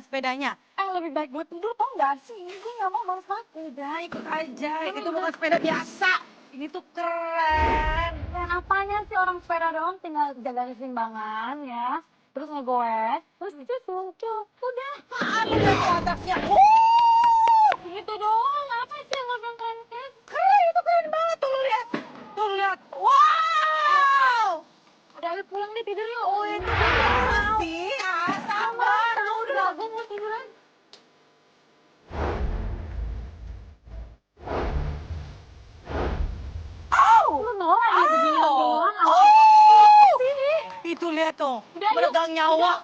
sepedanya? Lebih baik gue tidur tau gak sih? Gue gak mau males banget. Udah, ikut aja. Itu bukan sepeda biasa. Ini tuh keren. Dan apanya sih orang sepeda doang tinggal jaga keseimbangan ya. Terus ngegoes, terus cucuk, udah. Apaan lu lihat tuh atasnya? Gitu doang, apa sih yang ngomong keren? Keren, itu keren banget. Tuh lu lihat. Tuh lu lihat. Wow! Udah ayo pulang deh tidur yuk. Oh, itu sih. Sabar. Udah, gue mau tiduran. Lu nolak ya begini doang. Sini. Itu lihat tuh. Udah, yuk. Meregang nyawa.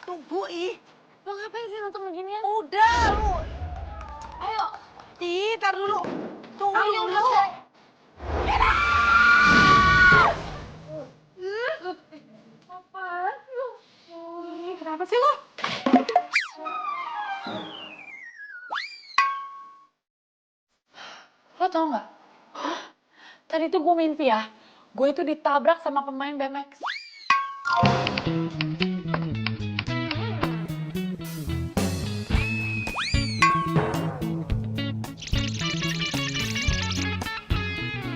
Tunggu, ih. Lo ngapain sih nonton beginian? Udah, lu. Ayo. Tar dulu. Tunggu Ayo, dulu. udah. Apaan sih lo? Kenapa sih lo? Lo tau gak? Tadi tuh gue mimpi ya, gue itu ditabrak sama pemain BMX.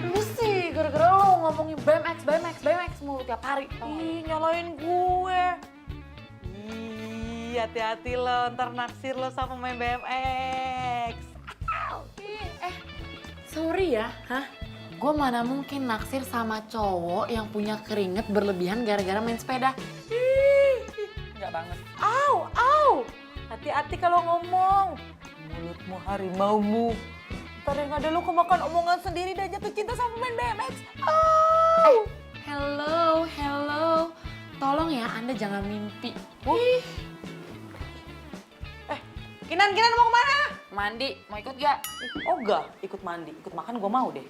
Lu sih, gara-gara lo ngomongin BMX mulu tiap hari. Ih, nyalain gue. Ih, hati-hati lo, ntar naksir lo sama main BMX. Sorry ya, gue mana mungkin naksir sama cowok yang punya keringet berlebihan gara-gara main sepeda. Enggak banget. Au. Hati-hati kalau ngomong. Mulutmu harimaumu. Ntar yang ada lo kemakan omongan sendiri dan jatuh cinta sama main BMX. Hello. Tolong ya, Anda jangan mimpi. Kinan mau kemana? Mandi, mau ikut gak? Oh enggak, ikut mandi, ikut makan gue mau deh.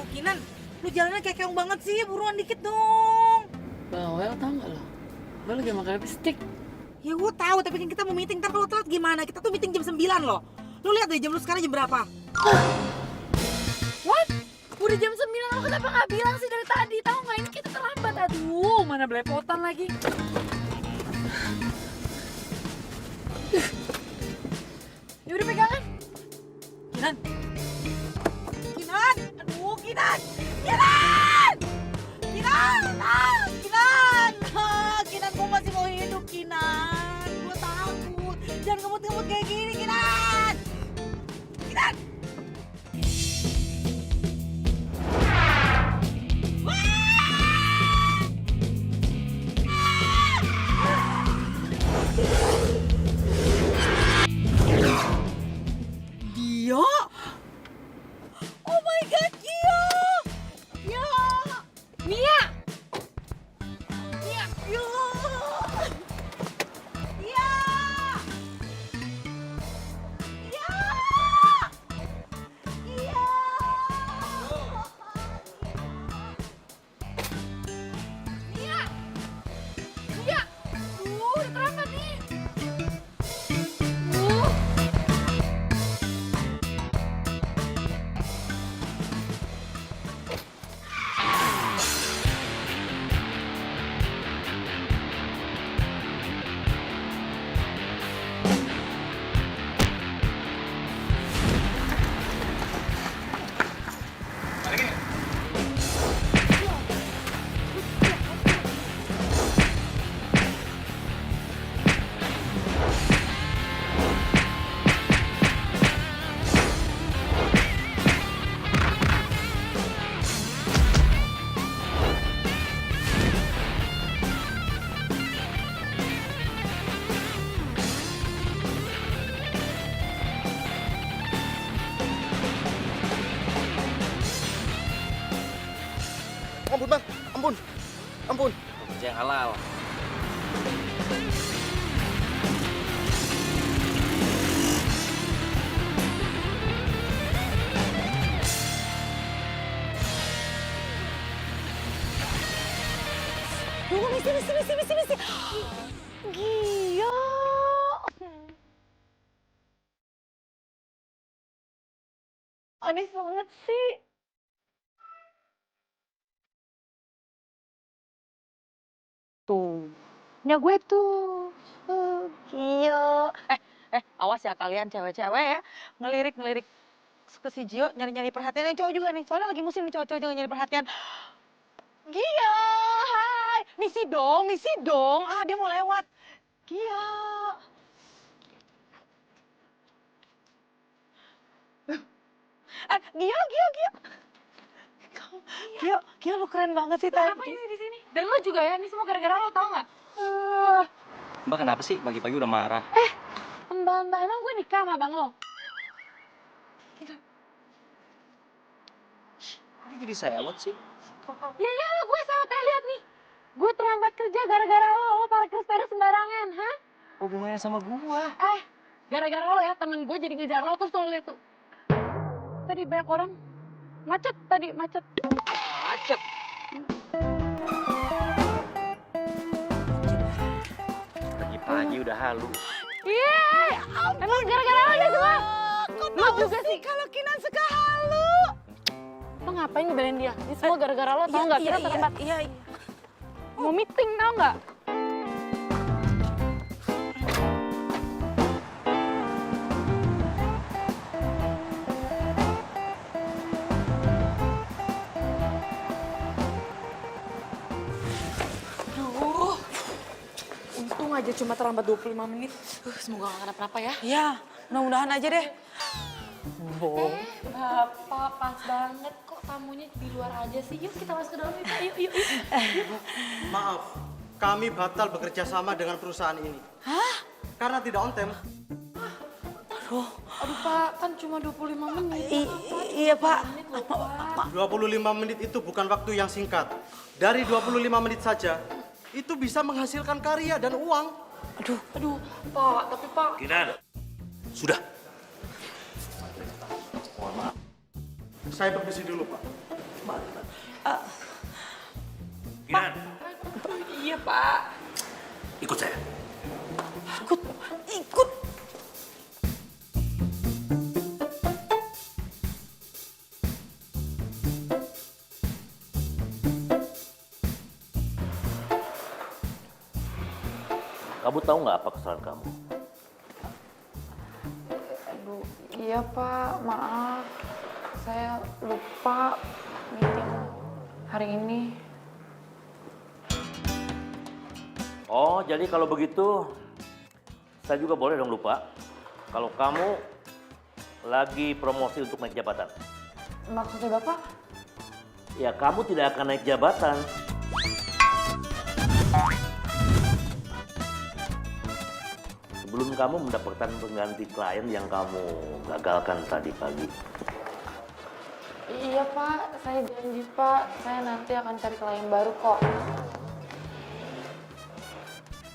Kinan, lu jalannya kayak keong banget sih, buruan dikit dong. Bawel tau gak lo? Lo lagi makan lipstick. Ya gue tahu, tapi kan kita mau meeting, ntar kalau telat gimana? Kita tuh meeting jam 9 loh. Lu lihat deh jam lu sekarang jam berapa? What? Udah jam 9, lo kenapa gak bilang sih dari tadi? Tahu gak ini kita terlambat, aduh mana belepotan lagi. Yaudah pegangan. Kinan! Kinan, gue masih mau hidup, Kinan. Gue takut. Jangan ngemut-ngemut kayak gini, Kinan. Dio! ampun bang, ampun, ampun. Kerja yang halal. Tunggu, misi. Gila. Aneh banget sih. Tuh, punya gue tuh. Gila. Awas ya kalian cewek-cewek ya. Ngelirik ke si Gio, nyari-nyari perhatian. Yang cowok juga nih, soalnya lagi musim nih cowok-cowok juga nyari perhatian. Gio, hai. Misi dong. Ah, dia mau lewat. Gio. Gio, lu keren banget sih tadi. Apa ini di sini? Dan lo juga ya, ini semua gara-gara lo, tau nggak? Mbak kenapa sih pagi-pagi udah marah? Mbak, emang gue nikah sama abang lo? Ini jadi sewot sih. Ya iyalah, gue sama kayak lihat nih. Gue terlambat kerja gara-gara lo parkir sepeda sembarangan, hah? Hubungannya sama gua. Gara-gara lo ya, temen gue jadi ngejar lo, terus lo liat tuh. Tadi banyak orang. Macet. Macet. Pagi-pagi udah halu. Iya, emang gara-gara lo ya semua. Kok Lo juga sih. kalau Kinan suka halu? Lo ngapain ngebelain dia? Ini semua gara-gara lo, tau nggak? Kita terlambat. Iya. Mau meeting, tau nggak? Untung aja cuma terlambat 25 menit. Semoga gak kenapa-napa ya. Ya, mudah-mudahan aja deh. Bapak pas banget kok tamunya di luar aja sih. Yuk kita masuk ke dalam yuk. Maaf, kami batal bekerja sama dengan perusahaan ini. Hah? Karena tidak on time. Aduh Pak, kan cuma 25 menit. Iya, Pak. 25 menit itu bukan waktu yang singkat. Dari 25 menit saja, itu bisa menghasilkan karya dan uang. Aduh, Pak, tapi Pak. Kinan. Sudah. Saya permisi dulu, Pak. Kinan. Iya, Pak. Ikut saya. Ikut. Kamu tahu nggak apa kesalahan kamu? Aduh, iya Pak, maaf. Saya lupa meeting hari ini. Oh, jadi kalau begitu saya juga boleh dong lupa. Kalau kamu lagi promosi untuk naik jabatan. Maksudnya Bapak? Ya, kamu tidak akan naik jabatan. Sebelum kamu mendapatkan pengganti klien yang kamu gagalkan tadi pagi. Iya Pak, saya janji Pak, saya nanti akan cari klien baru kok.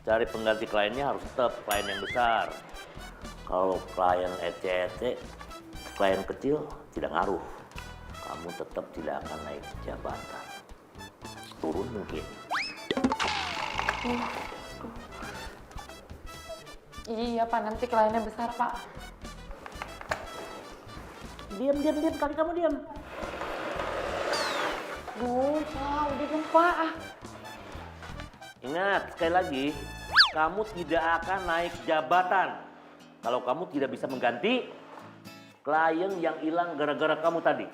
Cari pengganti kliennya harus tetap klien yang besar. Kalau klien ece-ece, klien kecil tidak ngaruh. Kamu tetap tidak akan naik jabatan. Turun mungkin. Iya Pak, nanti kliennya besar Pak. Diam, kaki kamu diam. Duh Pak, udah dong Pak. Ingat, sekali lagi, kamu tidak akan naik jabatan. Kalau kamu tidak bisa mengganti klien yang hilang gara-gara kamu tadi.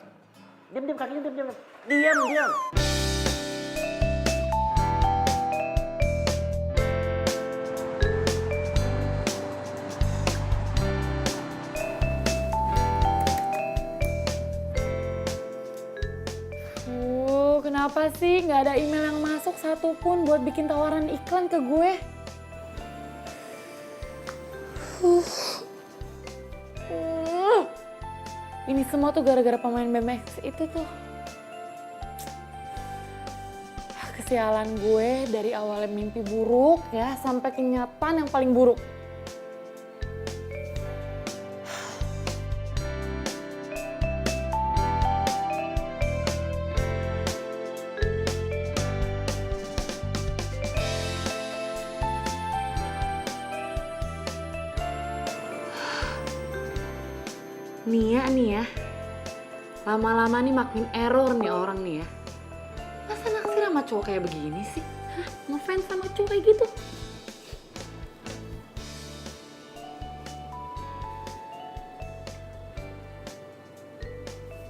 Diam, kakinya diam. Diam. Kenapa sih nggak ada email yang masuk satupun buat bikin tawaran iklan ke gue? Ini semua tuh gara-gara pemain BMX itu tuh. sialan gue dari awalnya mimpi buruk ya sampai kenyataan yang paling buruk. Nih ya, lama-lama nih makin error nih orang nih ya. Masa naksir sama cowok kayak begini sih? Hah? Ngefans sama cowok kayak gitu?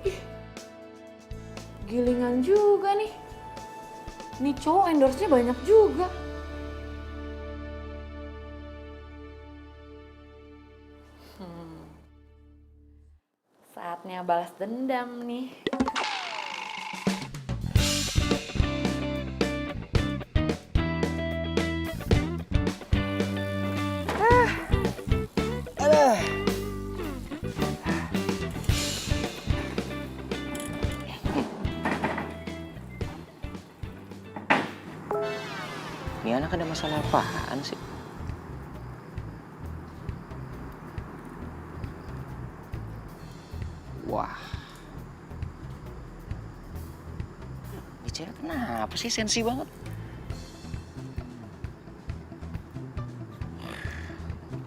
Ih, gilingan juga nih. Nih cowok endorse-nya banyak juga. Saatnya balas dendam nih. Ini anak ada masalah apaan sih? Wah. Ini cewek kenapa sih sensi banget?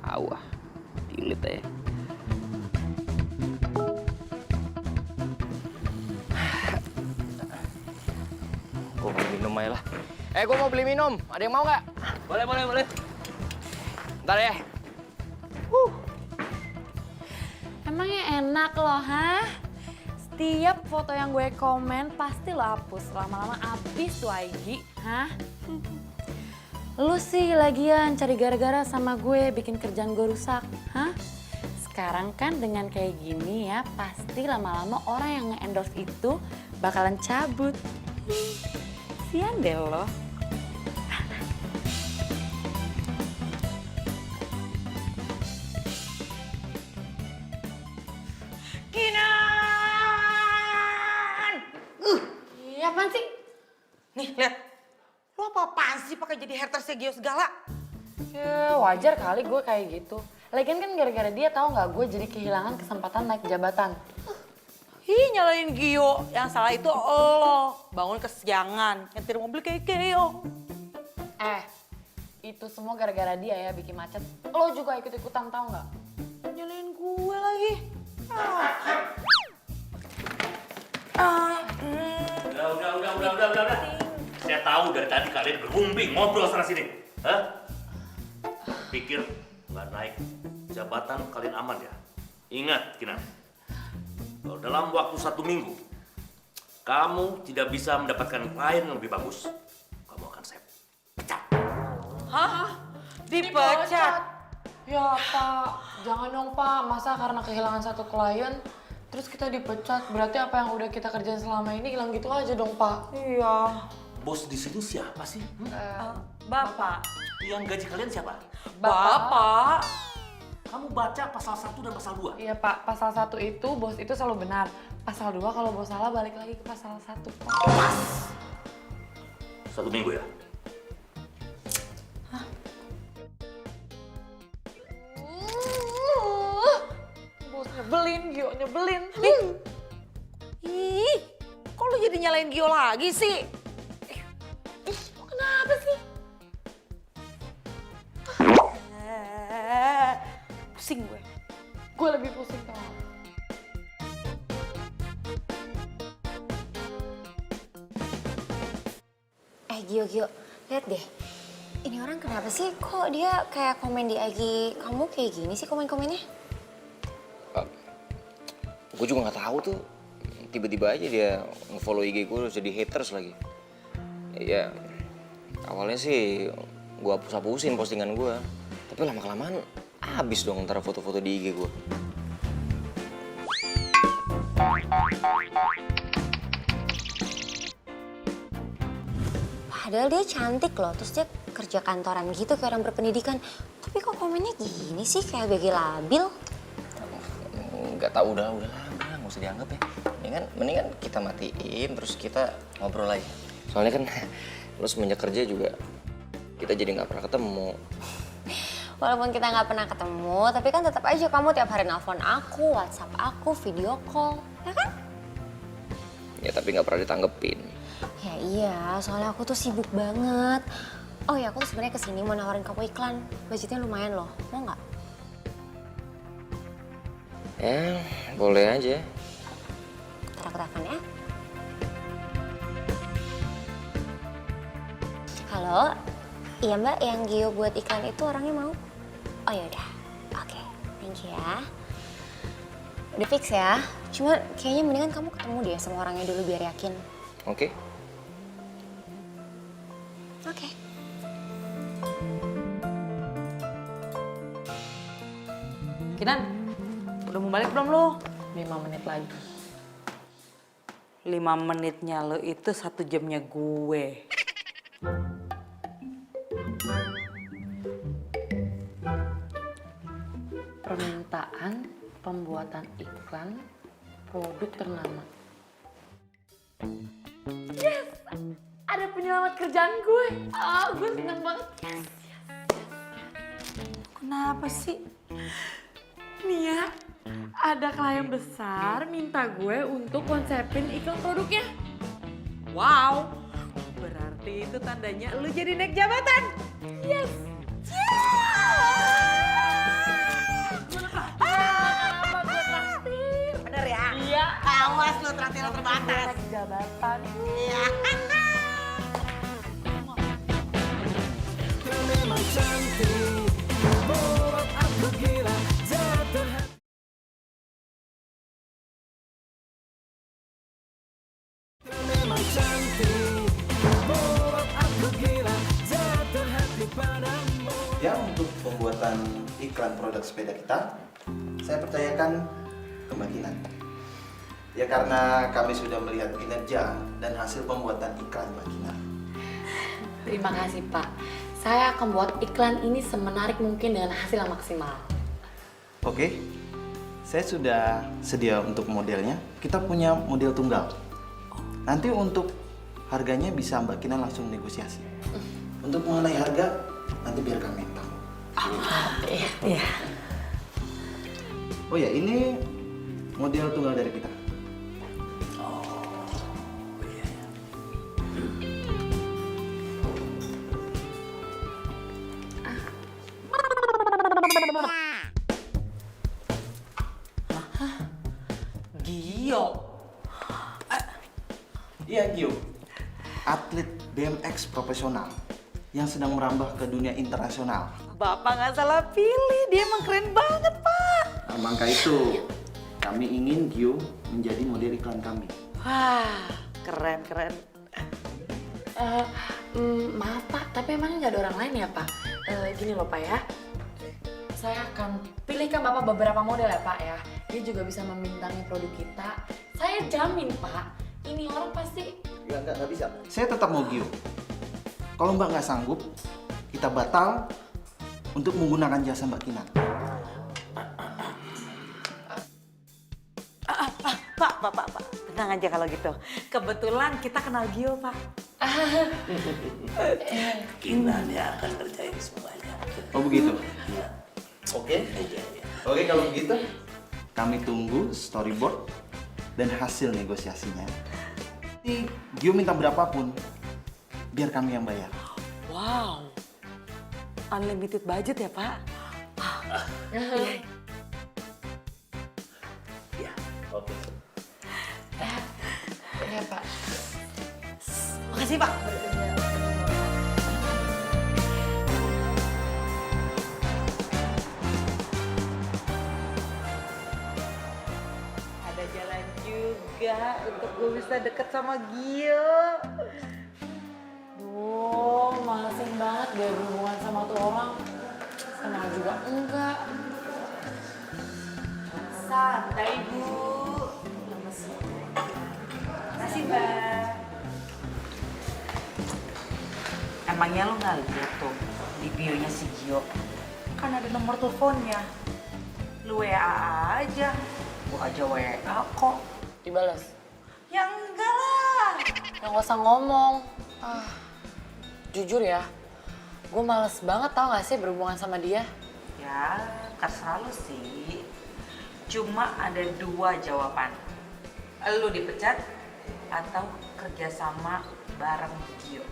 Awah, delete aja. Gue mau minum aja lah. Gue mau beli minum. Ada yang mau nggak? Boleh. Ntar ya. Emangnya enak loh, hah? Setiap foto yang gue komen pasti lo hapus. Lama-lama abis tuh IG, hah? Lu sih lagian cari gara-gara sama gue bikin kerjaan gue rusak, hah? Sekarang kan dengan kayak gini ya, pasti lama-lama orang yang nge-endorse itu bakalan cabut. Sian deh lo. Iya, apaan sih? Nih, lihat. Lo apa-apaan sih pakai jadi hatersnya Gio segala? Ya wajar kali gue kayak gitu. Lagian kan gara-gara dia tahu nggak gue jadi kehilangan kesempatan naik jabatan. Ih, nyalain Gio. Yang salah itu lo. Bangun kesiangan, nyetir mobil kayak Gio. Itu semua gara-gara dia ya bikin macet. Lo juga ikut-ikutan tahu nggak? Nyalain gue lagi. Udah. Saya tahu dari tadi kalian berunding ngobrol sana sini. Hah? Pikir nggak naik jabatan kalian aman ya? Ingat, Kinan. Kalau dalam waktu 1 minggu kamu tidak bisa mendapatkan klien yang lebih bagus, kamu akan saya pecat. Hah? Dipecat? Ya Pak, jangan dong Pak. Masa karena kehilangan satu klien terus kita dipecat? Berarti apa yang udah kita kerjain selama ini hilang gitu aja dong Pak. Iya. Bos di sini siapa sih? Bapak. Yang gaji kalian siapa? Bapak. Kamu baca pasal 1 dan pasal 2. Iya Pak, pasal 1 itu bos itu selalu benar. Pasal 2 kalau bos salah balik lagi ke pasal 1 Pak. Pas. 1 minggu ya? Bos nyebelin, Gio nyebelin. Ih, kok lu jadi nyalain Gio lagi sih? Kenapa sih? Pusing gue. Gue lebih pusing tau. Gio, lihat deh. Ini orang kenapa sih? Kok dia kayak komen di IG kamu kayak gini sih komen-komennya? Gue juga nggak tahu tuh. Tiba-tiba aja dia nge-follow IG gue terus jadi haters lagi. Ya, awalnya sih gue hapus-hapusin postingan gue. Tapi lama-kelamaan habis dong antara foto-foto di IG gue. Padahal dia cantik loh, terus dia kerja kantoran gitu kayak orang berpendidikan. Tapi kok komennya gini sih, kayak BG labil? Nggak tahu, udah nggak usah dianggap ya. Mendingan kita matiin terus kita ngobrol lagi. Soalnya kan Lo semenjak kerja juga kita jadi nggak pernah ketemu. Walaupun kita nggak pernah ketemu, tapi kan tetap aja kamu tiap hari nelfon aku, WhatsApp aku, video call, ya kan? Ya tapi nggak pernah ditanggepin. Ya iya, soalnya aku tuh sibuk banget. Oh ya, aku tuh sebenarnya kesini mau nawarin kamu iklan. Budgetnya lumayan loh, mau nggak? Ya, boleh aja. Ntar aku telepon ya. Halo, iya mbak, yang Gio buat iklan itu orangnya mau? Oh yaudah, oke, thank you ya. Udah fix ya, cuma kayaknya mendingan kamu ketemu deh sama orangnya dulu biar yakin. Oke. Oke. Kinan, udah mau balik belum lo? 5 menit lagi. 5 menitnya lo itu 1 jamnya gue. Permintaan pembuatan iklan produk ternama. Yes! Ada penyelamat kerjaan gue. Gue seneng banget. Yes. Kenapa sih? Nia, ada klien besar minta gue untuk konsepin iklan produknya. Wow, berarti itu tandanya lu jadi naik jabatan. Yes! Bener ya? Iya. Awas lu traktir terbatas. Naik jabatan. Iya. Ya, untuk pembuatan iklan produk sepeda kita, saya percayakan ke Mbak Kinan. Ya karena kami sudah melihat kinerja dan hasil pembuatan iklan Mbak Kinan. Terima kasih Pak. Saya akan buat iklan ini semenarik mungkin dengan hasil yang maksimal. Oke, saya sudah sedia untuk modelnya. Kita punya model tunggal. Nanti untuk harganya bisa Mbak Kinan langsung negosiasi. Untuk mengenai harga, nanti biar kami yang tahu. Iya. Oh ya, ini model tunggal dari kita. Gio. Iya, Gio. Atlet BMX profesional yang sedang merambah ke dunia internasional. Bapak nggak salah pilih, dia emang keren banget, Pak. Nah, maka itu kami ingin Gio menjadi model iklan kami. Wah, keren. Maaf Pak, tapi emangnya nggak ada orang lain ya Pak? Gini loh Pak ya, saya akan pilihkan Bapak beberapa model ya Pak ya. Dia juga bisa membintangi produk kita. Saya jamin Pak, ini orang pasti... Nggak bisa. Saya tetap mau Gio. Kalau Mbak nggak sanggup, kita batal untuk menggunakan jasa Mbak Kinan. Pak. Tenang aja kalau gitu. Kebetulan kita kenal Gio, Pak. Kinan yang akan kerjain semuanya. Oh begitu? Iya. Oke. Iya. Oke, kalau begitu kami tunggu storyboard dan hasil negosiasinya. Nanti Gio minta berapapun, biar kami yang bayar. Wow. Unlimited budget ya, Pak? Iya. Oke. Ya Pak. Makasih, Pak. Ada jalan juga untuk gue bisa deket sama Gio. Duh, malesin banget dia berhubungan sama tuh orang. Kenal juga enggak. Santai, Bu. Makasih, Mbak. Emangnya lo nggak lihat tuh di bio-nya si Gio? Kan ada nomor teleponnya. Lu WA aja. Gua aja WA kok. Dibalas. Ya enggak lah. Ya nggak usah ngomong. Jujur ya, gue males banget tau gak sih berhubungan sama dia. Ya, terserah lu sih. Cuma ada 2 jawaban. Lu dipecat atau kerjasama bareng Gio.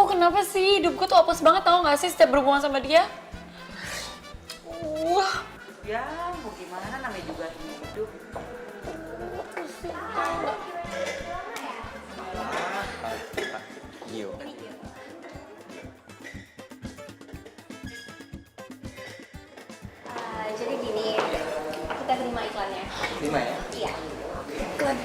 Kenapa sih hidup gue tuh apes banget tau gak sih setiap berhubungan sama dia? Ya, mau gimana namanya juga hidup. Gio. Jadi gini, kita terima iklannya. 5 ya? Iya. Iklan.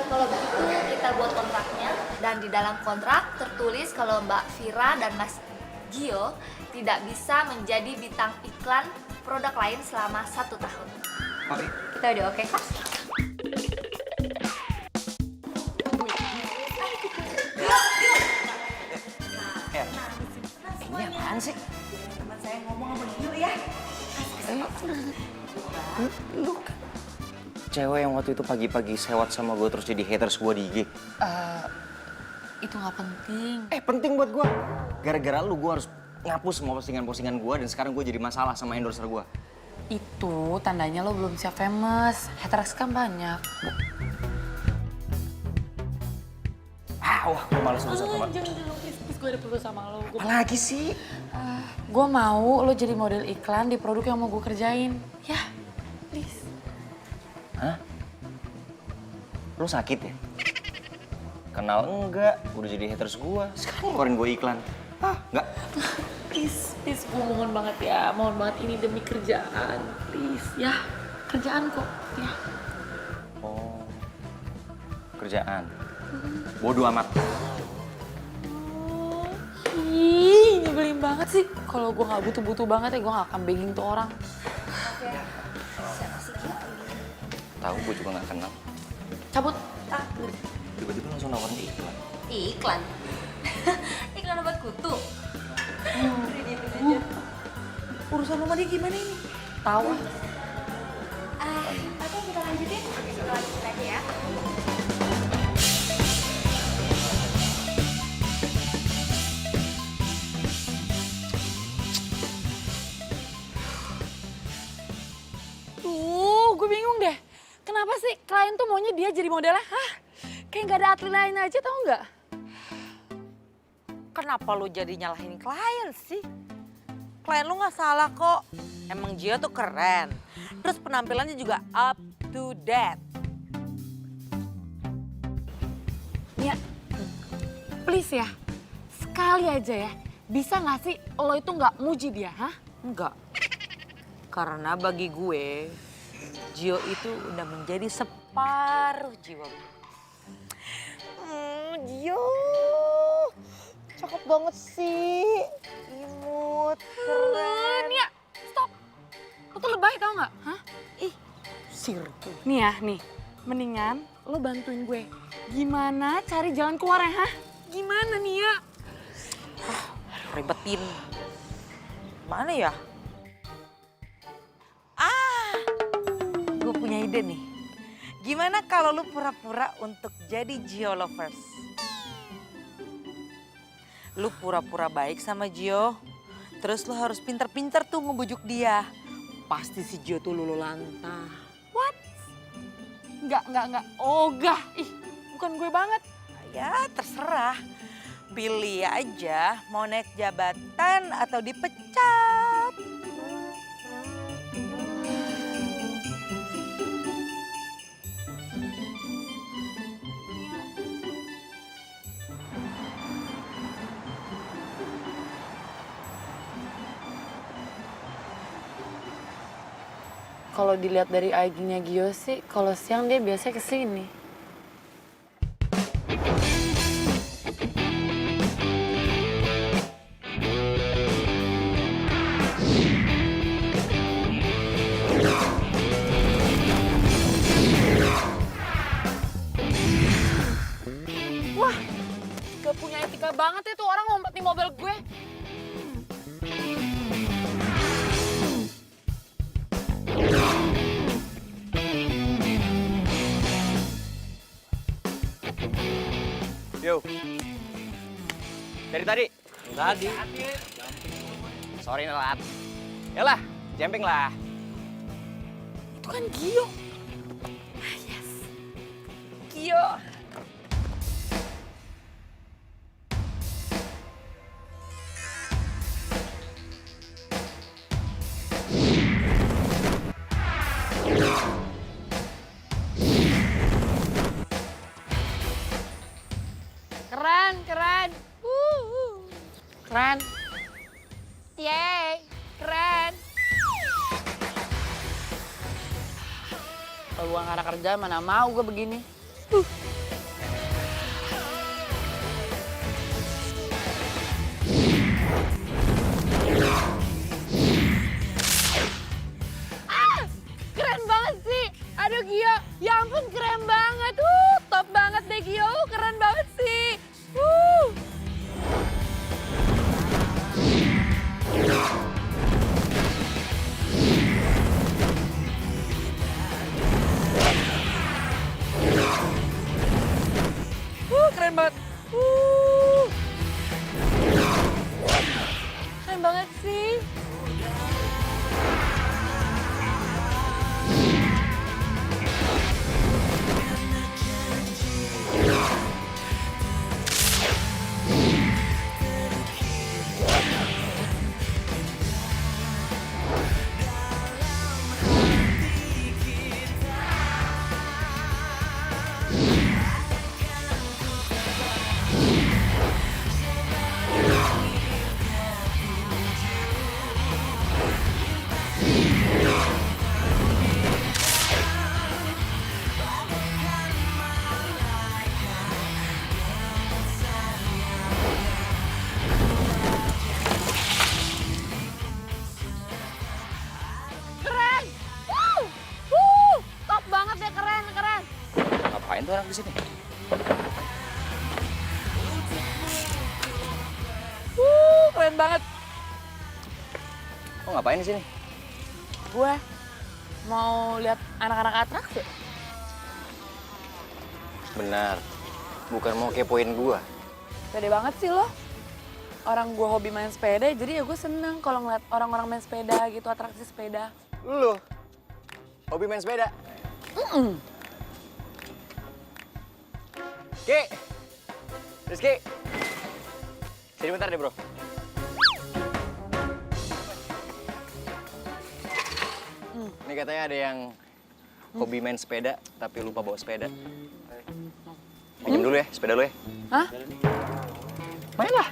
Kalau begitu kita buat kontraknya dan di dalam kontrak tertulis kalau Mbak Vira dan Mas Gio tidak bisa menjadi bintang iklan produk lain selama 1 tahun. Oke. Kita udah oke kan? Ini apaan sih? Teman saya ngomong sama Gio ya. Cewek yang waktu itu pagi-pagi sewot sama gue terus jadi haters gue di IG. Itu gak penting. Penting buat gue. Gara-gara lu gue harus ngapus semua postingan-postingan gue dan sekarang gue jadi masalah sama endorser gue. Itu tandanya lo belum siap famous. Haters kan banyak. Wah, gue males urusan sama... Jangan, please, gue ada perlu sama lo. Apa lagi sih? Gue mau lo jadi model iklan di produk yang mau gue kerjain. Ya, please. Hah? Lu sakit ya? Kenal enggak, udah jadi haters gue. Sekarang ngeluarin gue iklan. Enggak. Please, gue mohon banget ya. Mohon banget ini demi kerjaan. Please, ya. Kerjaan kok, ya. Oh, kerjaan. Bodoh amat. Ih, nyebelin banget sih. Kalau gue gak butuh-butuh banget ya, gue gak akan begging tuh orang. Tahu gue juga gak kenal. Cabut. Tiba-tiba langsung nawarin iklan. Iklan. Iklan obat kutu. Urusan lu sama dia gimana ini? Tahu. Oke, kita lanjutin. Kita lanjutin aja ya. Gue bingung deh. Kenapa sih klien tuh maunya dia jadi modelnya? Hah? Kayak gak ada atlet lain aja tau nggak? Kenapa lu jadi nyalahin klien sih? Klien lu nggak salah kok. Emang Gio tuh keren. Terus penampilannya juga up to date. Ya, please ya. Sekali aja ya. Bisa nggak sih lo itu nggak muji dia, hah? Enggak. Karena bagi gue, Gio itu udah menjadi separuh jiwa gue. Gio, cakep banget sih. Imut, keren. Ya, stop. Lo tuh lebay tau nggak? Hah? Sirtu. Nih ya, nih. Mendingan lo bantuin gue. Gimana cari jalan keluarnya, hah? Gimana nih ya? Ribetin. Mana ya? Gue punya ide nih. Gimana kalau lu pura-pura untuk jadi Gio lovers? Lu pura-pura baik sama Gio, terus lu harus pinter-pinter tuh ngebujuk dia. Pasti si Gio tuh lulu lantah. What? Enggak. Ogah. Ih, bukan gue banget. Ya terserah. Pilih aja mau naik jabatan atau dipecat. Kalau dilihat dari IG-nya Gio sih, kalau siang dia biasanya kesini. Wah, gak punya etika banget ya tuh orang ngumpet di mobil gue. Yo, Dari tadi? Tadi. Sorry Nelat. Yalah, jumping lah. Itu kan Gio. Yes. Gio. Keren, keren. Keren. Yeay, keren. Kalau bukan karena kerja mana mau gue begini. Keren banget sih. Aduh Gio, ya ampun keren banget. Top banget deh Gio, keren banget sih. Keren banget. Keren banget sih. Keren. Top banget deh, keren, keren. Ngapain tuh anak di sini? Keren banget. Lo ngapain di sini? Gue mau lihat anak-anak atraksi. Benar. Bukan mau kepoin gua. Pede banget sih lo. Orang gue hobi main sepeda, jadi ya gue seneng kalau ngeliat orang-orang main sepeda gitu, atraksi sepeda. Lu hobi main sepeda? Ki, Rizky, sini bentar deh bro. Ini katanya ada yang hobi main sepeda tapi lupa bawa sepeda. Pinjam dulu ya sepeda lu ya. Hah? Main lah.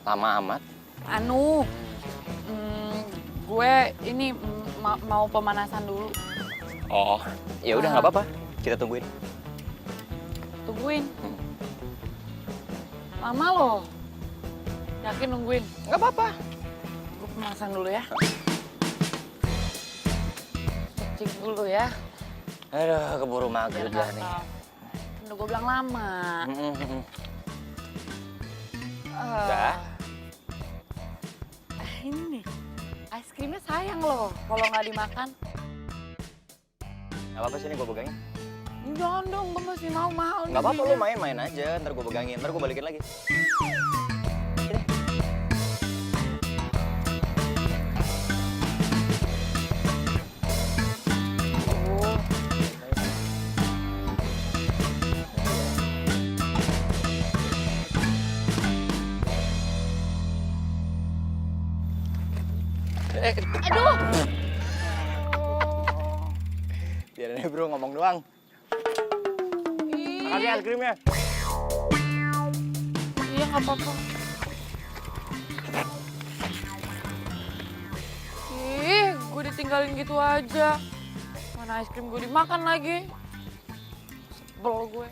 Lama amat. Gue ini mau pemanasan dulu. Oh, ya udah nggak apa-apa. Kita tungguin. Tungguin. Lama loh. Yakin nungguin? Nggak apa-apa. Gue pemanasan dulu ya. Cek dulu ya. Aduh, keburu maghrib lah nih. Udah gue bilang lama. Udah. Ini nih, es krimnya sayang loh kalau nggak dimakan. Nggak apa-apa sini gue pegangin. Jangan dong, gue masih mau mahal. Nggak apa-apa, lu main-main aja. Ntar gue pegangin, ntar gue balikin lagi. Sini. Aduh! Biarin aja bro, ngomong doang. Makasih es krimnya. Iya, nggak apa-apa. Ih, gue ditinggalin gitu aja. Mana es krim gue dimakan lagi. Sebel gue.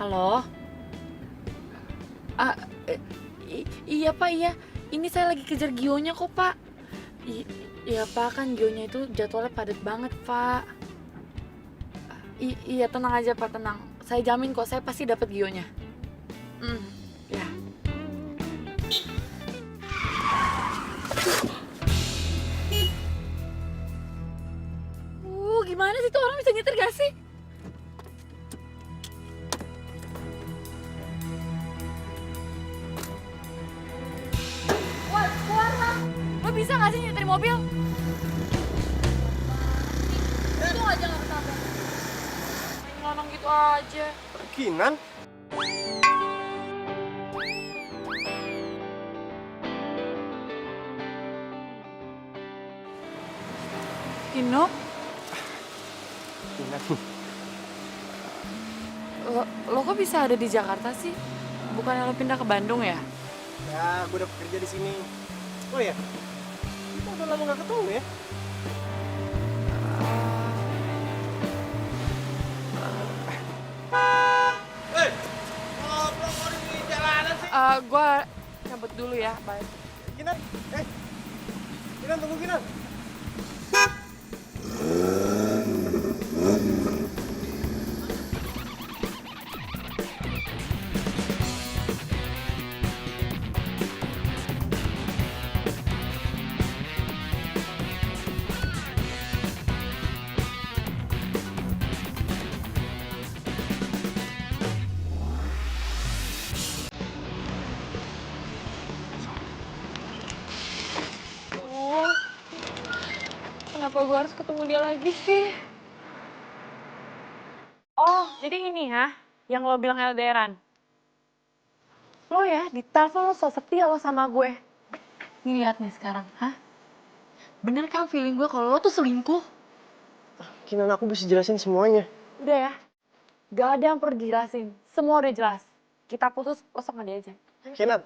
Halo? Iya Pak, iya. Ini saya lagi kejar Gionya kok Pak. Iya Pak, kan Gionya itu jadwalnya padat banget Pak. Iya tenang aja Pak, tenang. Saya jamin kok, saya pasti dapat Gionya. Ya. Gimana sih tuh orang bisa nyetir gak sih? Wah, keluar lah. Lo bisa gak sih nyetir mobil? Itu aja gak ketabrak. Main ngelonong gitu aja. Kinan? Kino? Kinan. Lo kok bisa ada di Jakarta sih? Bukannya lo pindah ke Bandung ya? Ya, gue udah bekerja di sini. Oh ya, kita udah lama gak ketemu ya? Gue cabut dulu ya, bye. Kinan, Kinan tunggu Kinan. Kenapa gue harus ketemu dia lagi sih? Oh, jadi ini ya, yang lo bilang LDRan. Lo ya, di telepon lo so setia lo sama gue. Nih lihat nih sekarang, hah? Bener kan feeling gue kalau lo tuh selingkuh? Kinan, aku bisa jelasin semuanya. Udah ya, gak ada yang perlu dijelasin. Semua udah jelas. Kita putus, lo sama dia aja. Kinan,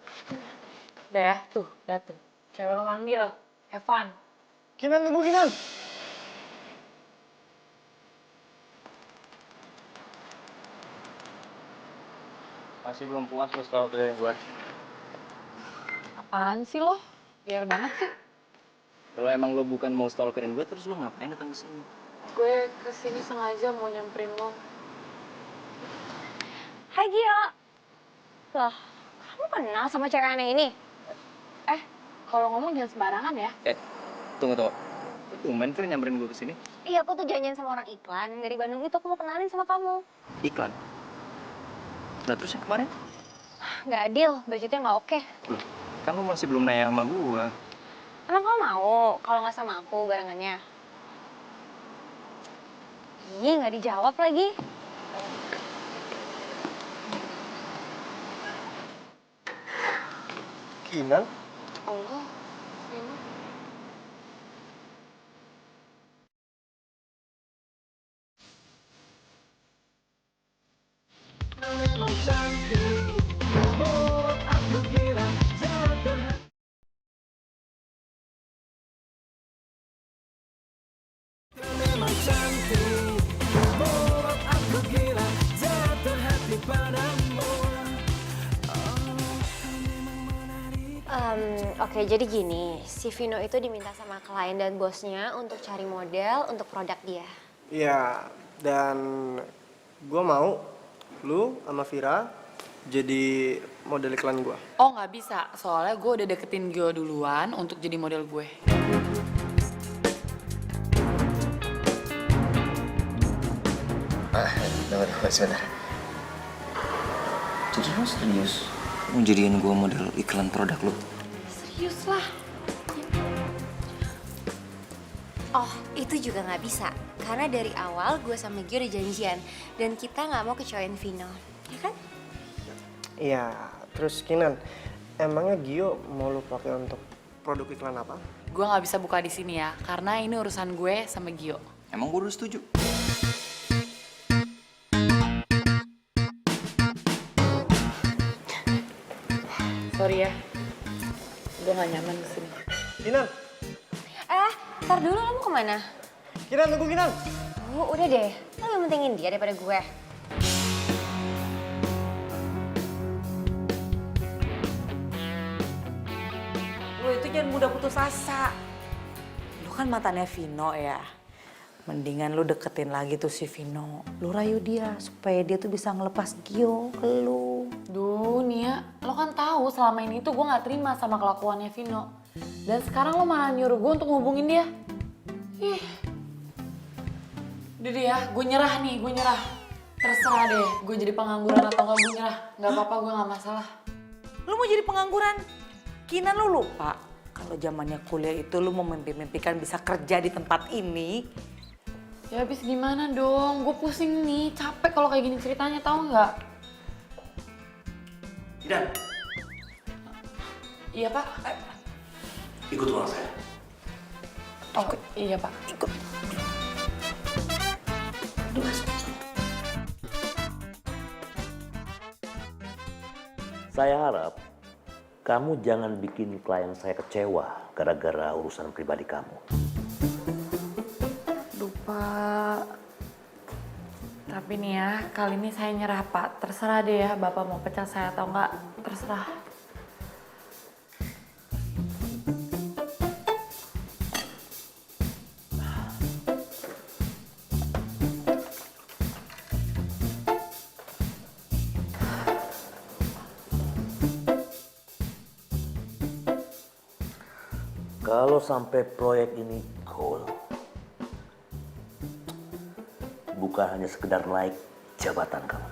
Udah ya, tuh, udah tuh. Cewek lo manggil, Evan. Kinan tunggu Kinan. Masih belum puas lo setelah keliling gue. Apaan sih lo? Biar banget sih. Kalau emang lo bukan mau stalkerin gue, terus lo ngapain datang ke sini? Gue kesini sengaja mau nyamperin lo. Hai Gio. Loh, kamu kenal sama cewek aneh ini? Kalau ngomong jangan sembarangan ya. Tunggu. Tumben kan nyamperin gue ke sini? Iya, aku tuh janjian sama orang iklan dari Bandung itu, aku mau kenalin sama kamu. Iklan. Nah terus yang kemarin? Nggak adil, budgetnya nggak oke. Loh, kan lo masih belum nanya sama gue. Emang kamu mau kalau nggak sama aku barengannya? Ih, nggak dijawab lagi. Kinan? Allah. Oke, jadi gini, si Vino itu diminta sama klien dan bosnya untuk cari model untuk produk dia. Iya, dan gue mau lu sama Vira jadi model iklan gue. Oh nggak bisa, soalnya gue udah deketin Gio duluan untuk jadi model gue. Tunggu, sebentar. Jadi lo serius? Mau jadiin gue model iklan produk lo? Serius lah. Oh, itu juga nggak bisa. Karena dari awal gue sama Gio udah janjian. Dan kita nggak mau kecewain Vino. Ya kan? Iya, terus Kinan, emangnya Gio mau lu pakai untuk produk iklan apa? Gue nggak bisa buka di sini ya, karena ini urusan gue sama Gio. Emang gue udah setuju? Sorry ya, gue gak nyaman di sini. Kinan, Ntar dulu lo mau kemana? Kinan tunggu Kinan. Oh, udah deh. Lo lebih pentingin dia daripada gue. Lo itu jangan mudah putus asa. Lo kan mantannya Vino ya. Mendingan lu deketin lagi tuh si Vino. Lu rayu dia supaya dia tuh bisa ngelepas Gio ke lu. Duh Nia, lo kan tahu selama ini tuh gue gak terima sama kelakuannya Vino. Dan sekarang lo malah nyuruh gue untuk ngubungin dia. Ih. Udah deh ya, gue nyerah nih, gue nyerah. Terserah deh, gue jadi pengangguran atau enggak, gue nyerah. Gak apa-apa, gue gak masalah. Lu mau jadi pengangguran? Kinan lu lupa kalau zamannya kuliah itu lu mau mimpi-mimpikan bisa kerja di tempat ini. Ya habis gimana dong, gue pusing nih, capek kalau kayak gini ceritanya, tahu nggak? Idan, Iya Pak. ikut ruang saya. Oh iya Pak. Ikut. Saya harap kamu jangan bikin klien saya kecewa gara-gara urusan pribadi kamu. Lupa. Tapi nih ya, kali ini saya nyerah Pak. Terserah deh ya, Bapak mau pecat saya atau enggak, terserah. Kalau sampai proyek ini goal, bukan hanya sekedar naik jabatan kamu,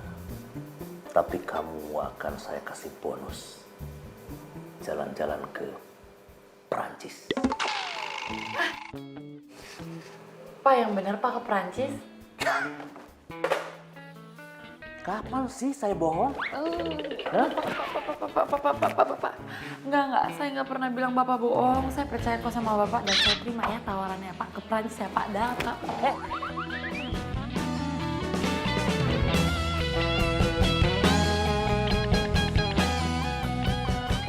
tapi kamu akan saya kasih bonus jalan-jalan ke Perancis. Pak yang bener Pak ke Perancis? Kapan sih saya bohong? Bapak. Enggak, saya nggak pernah bilang Bapak bohong. Saya percaya kok sama Bapak dan saya terima ya tawarannya Pak ke Perancis ya Pak. Dah, Kak.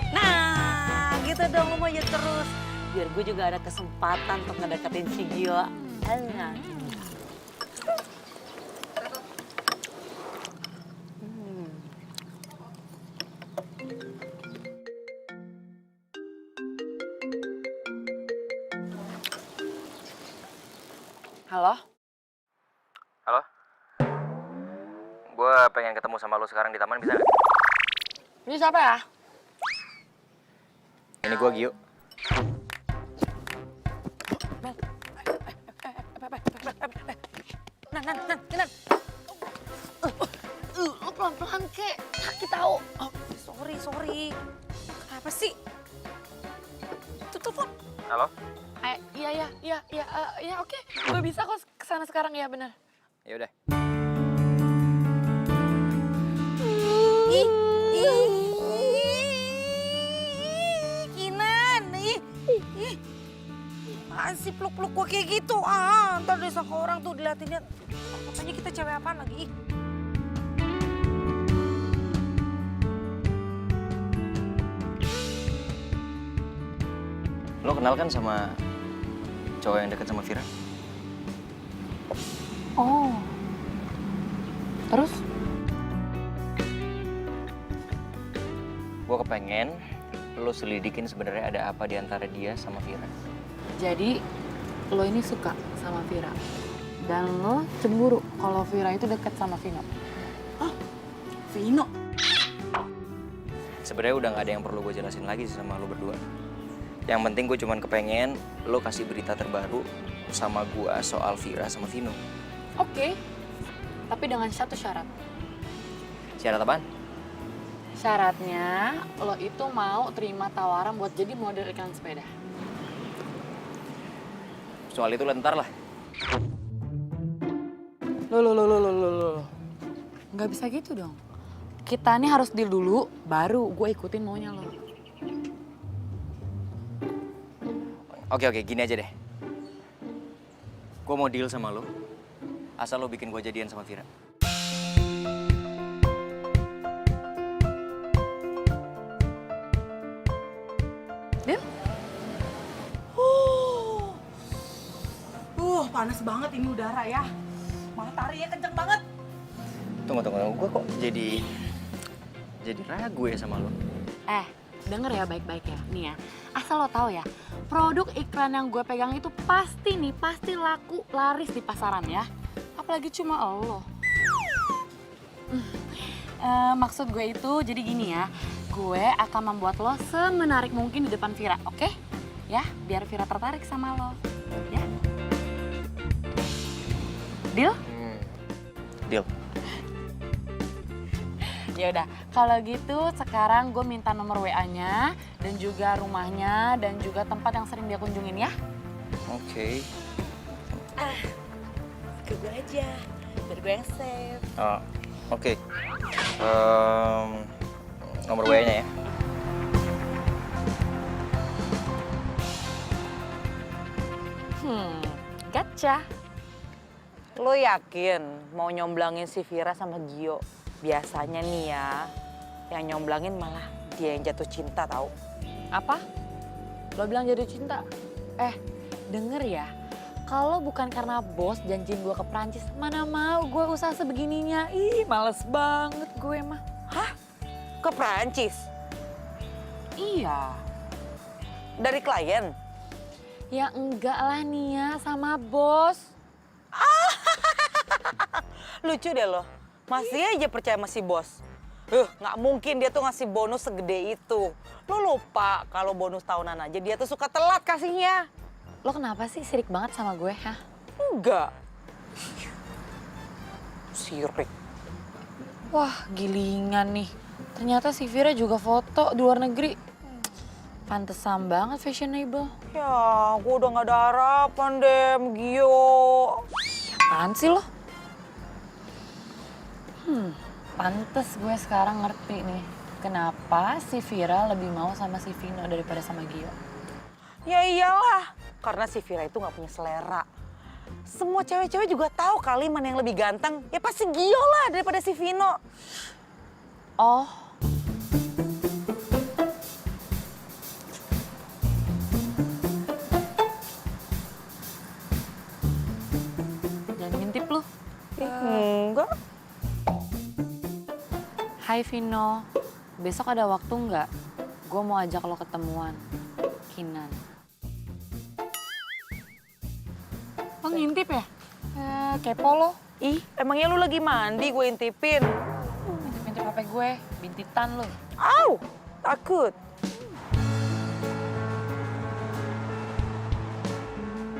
Nah, gitu dong lu maju terus. Biar gue juga ada kesempatan untuk ngedeketin si Gio. Enak. Halo? Halo? Gue pengen ketemu sama lo sekarang di taman, bisa nggak? Ini siapa ya? Ini gue Gio. Nan. Lo pelan-pelan kek, sakit tau. Oh, sorry. Apa sih? Tuh telepon. Halo? Iya oke. Gue bisa kok kesana sekarang ya benar. Ya udah. Kinan, apaan sih peluk-peluk gue kayak gitu? Ntar deh sama orang tuh diliatin-liat. Katanya kita cewek apaan lagi? Lo kenal kan sama cowok yang deket sama Vira? Oh. Terus? Gue kepengen lo selidikin sebenarnya ada apa di antara dia sama Vira. Jadi lo ini suka sama Vira dan lo cemburu kalau Vira itu deket sama Vino. Vino. Sebenarnya udah nggak ada yang perlu gue jelasin lagi sih sama lo berdua. Yang penting gue cuman kepengen lo kasih berita terbaru sama gue soal Vira sama Vino. Oke. Tapi dengan satu syarat. Syarat apaan? Syaratnya lo itu mau terima tawaran buat jadi model iklan sepeda. Soal itu lentar lah. Loh. Nggak bisa gitu dong. Kita nih harus deal dulu, baru gue ikutin maunya lo. Oke, gini aja deh. Gue mau deal sama lo, asal lo bikin gue jadian sama Vira. Deal? Panas banget ini udara ya. Mataharinya kenceng banget. Tunggu. Gue kok jadi ragu ya sama lo. Denger ya baik-baik ya. Nih ya, asal lo tahu ya, produk iklan yang gue pegang itu pasti laku laris di pasaran ya. Apalagi cuma Allah. Maksud gue itu jadi gini ya, gue akan membuat lo semenarik mungkin di depan Vira, oke? Ya, biar Vira tertarik sama lo, ya? Deal? Deal. Ya udah, kalau gitu sekarang gue minta nomor WA-nya dan juga rumahnya dan juga tempat yang sering dia kunjungin ya. Oke. Ke gue aja, biar gue yang save. Oke. Nomor WA-nya ya. Gotcha. Lo yakin mau nyomblangin si Vira sama Gio? Biasanya nih ya, yang nyomblangin malah dia yang jatuh cinta tahu. Apa? Lo bilang jatuh cinta? Denger ya. Kalau bukan karena bos janjiin gue ke Prancis, mana mau gue usaha sebegininya. Ih, males banget gue mah. Hah? Ke Prancis? Iya. Dari klien? Ya enggak lah Nia, sama bos. Lucu deh lo, masih aja percaya sama si bos. Nggak mungkin dia tuh ngasih bonus segede itu. Lo lupa kalau bonus tahunan aja dia tuh suka telat kasihnya. Lo kenapa sih sirik banget sama gue, hah? Enggak. Sirik. Wah, gilingan nih. Ternyata si Vira juga foto di luar negeri. Pantesan banget fashionable. Ya, gue udah nggak ada harapan deh, Gio. Apaan sih lo? Pantes gue sekarang ngerti nih. Kenapa si Vira lebih mau sama si Vino daripada sama Gio. Ya iyalah, karena si Vira itu nggak punya selera. Semua cewek-cewek juga tahu kali mana yang lebih ganteng. Ya pasti Gio lah daripada si Vino. Oh. Jangan ngintip lu. Enggak. Hai Vino, besok ada waktu nggak? Gue mau ajak lo ketemuan. Kinan. Lo ngintip ya? Kepo lo. Ih, emangnya lu lagi mandi gue intipin? Ngintip HP gue, bintitan lo. Au, takut.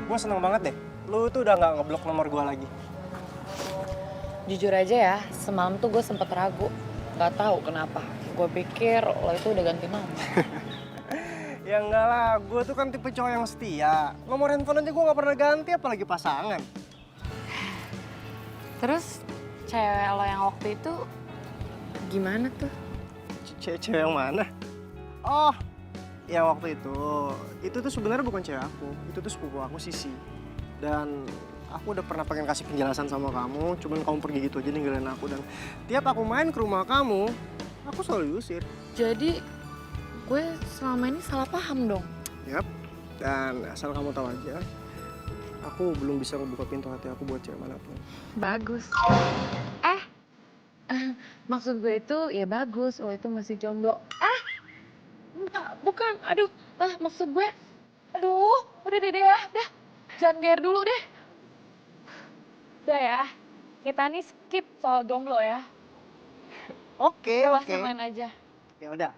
Gue seneng banget deh. Lu tuh udah nggak ngeblok nomor gue lagi. Jujur aja ya, semalam tuh gue sempet ragu. Gak tahu kenapa. Gue pikir lo itu udah ganti nama. Ya enggak lah, gue tuh kan tipe cowok yang setia. Nomor handphone aja gue nggak pernah ganti, apalagi pasangan. Terus cewek lo yang waktu itu gimana tuh? Cewek yang mana? Oh, yang waktu itu tuh sebenarnya bukan cewek aku. Itu tuh sepupu aku, Sisi. Dan aku udah pernah pengen kasih penjelasan sama kamu, cuman kamu pergi gitu aja ninggalin aku. Dan tiap aku main ke rumah kamu, aku selalu diusir. Jadi gue selama ini salah paham dong. Yap, dan asal kamu tahu aja, aku belum bisa membuka pintu hati aku buat cewek manapun. Bagus. Maksud gue itu ya bagus, lo itu masih jomblo. Enggak, bukan. Aduh, maksud gue, aduh, udah deh ya, dah. Jangan gear dulu deh. Udah ya, kita nih skip soal jomblo ya. Oke. Langsung main aja. Ya udah.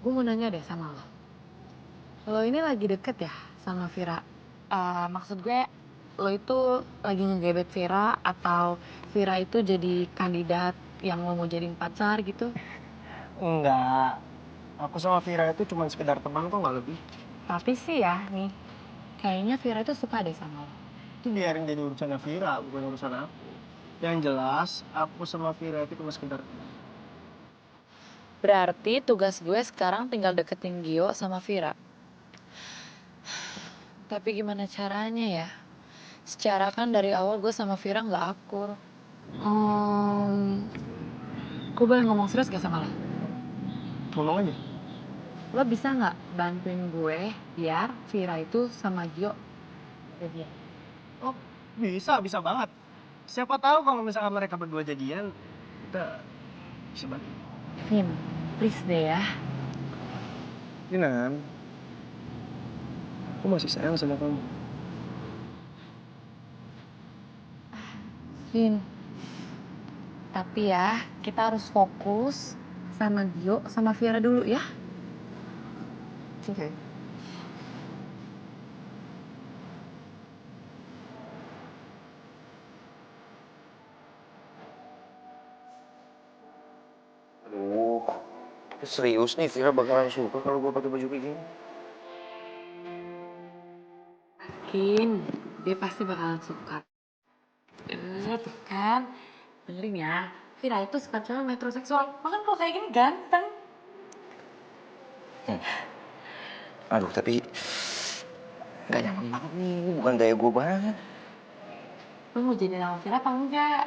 Gue mau nanya deh sama lo. Lo ini lagi deket ya sama Vira? Maksud gue, lo itu lagi ngegebet Vira atau Vira itu jadi kandidat yang lo mau jadiin pacar gitu? Enggak. Aku sama Vira itu cuma sekedar teman kok, nggak lebih. Tapi sih ya nih, kayaknya Vira itu suka deh sama lo. Itu biarin jadi urusannya Vira, bukan urusan aku. Yang jelas, aku sama Vira itu cuma sekedar teman. Berarti tugas gue sekarang tinggal deketin Gio sama Vira. Tapi gimana caranya ya? Secara kan dari awal gue sama Vira nggak akur. Gue boleh ngomong serius gak sama lo? Ngomong aja. Lo bisa nggak bantuin gue biar Vira itu sama Gio jadian? Oh, bisa banget. Siapa tahu kalau misalkan mereka berdua jadian, kita bisa bantu. Vin, please deh ya. Kinan, aku masih sayang sama kamu. Vin, tapi ya kita harus fokus sama Gio sama Vira dulu ya. Oke. Aduh, serius nih Vira bakalan suka kalau gue pakai baju kayak gini. Yakin, dia pasti bakalan suka. Tuh kan, dengerin ya. Vira itu suka cewek metroseksual, makanya kalau kayak gini ganteng. Aduh, tapi nggak nyaman banget nih, bukan gaya gue banget. Lu mau jadi sama Vira apa enggak?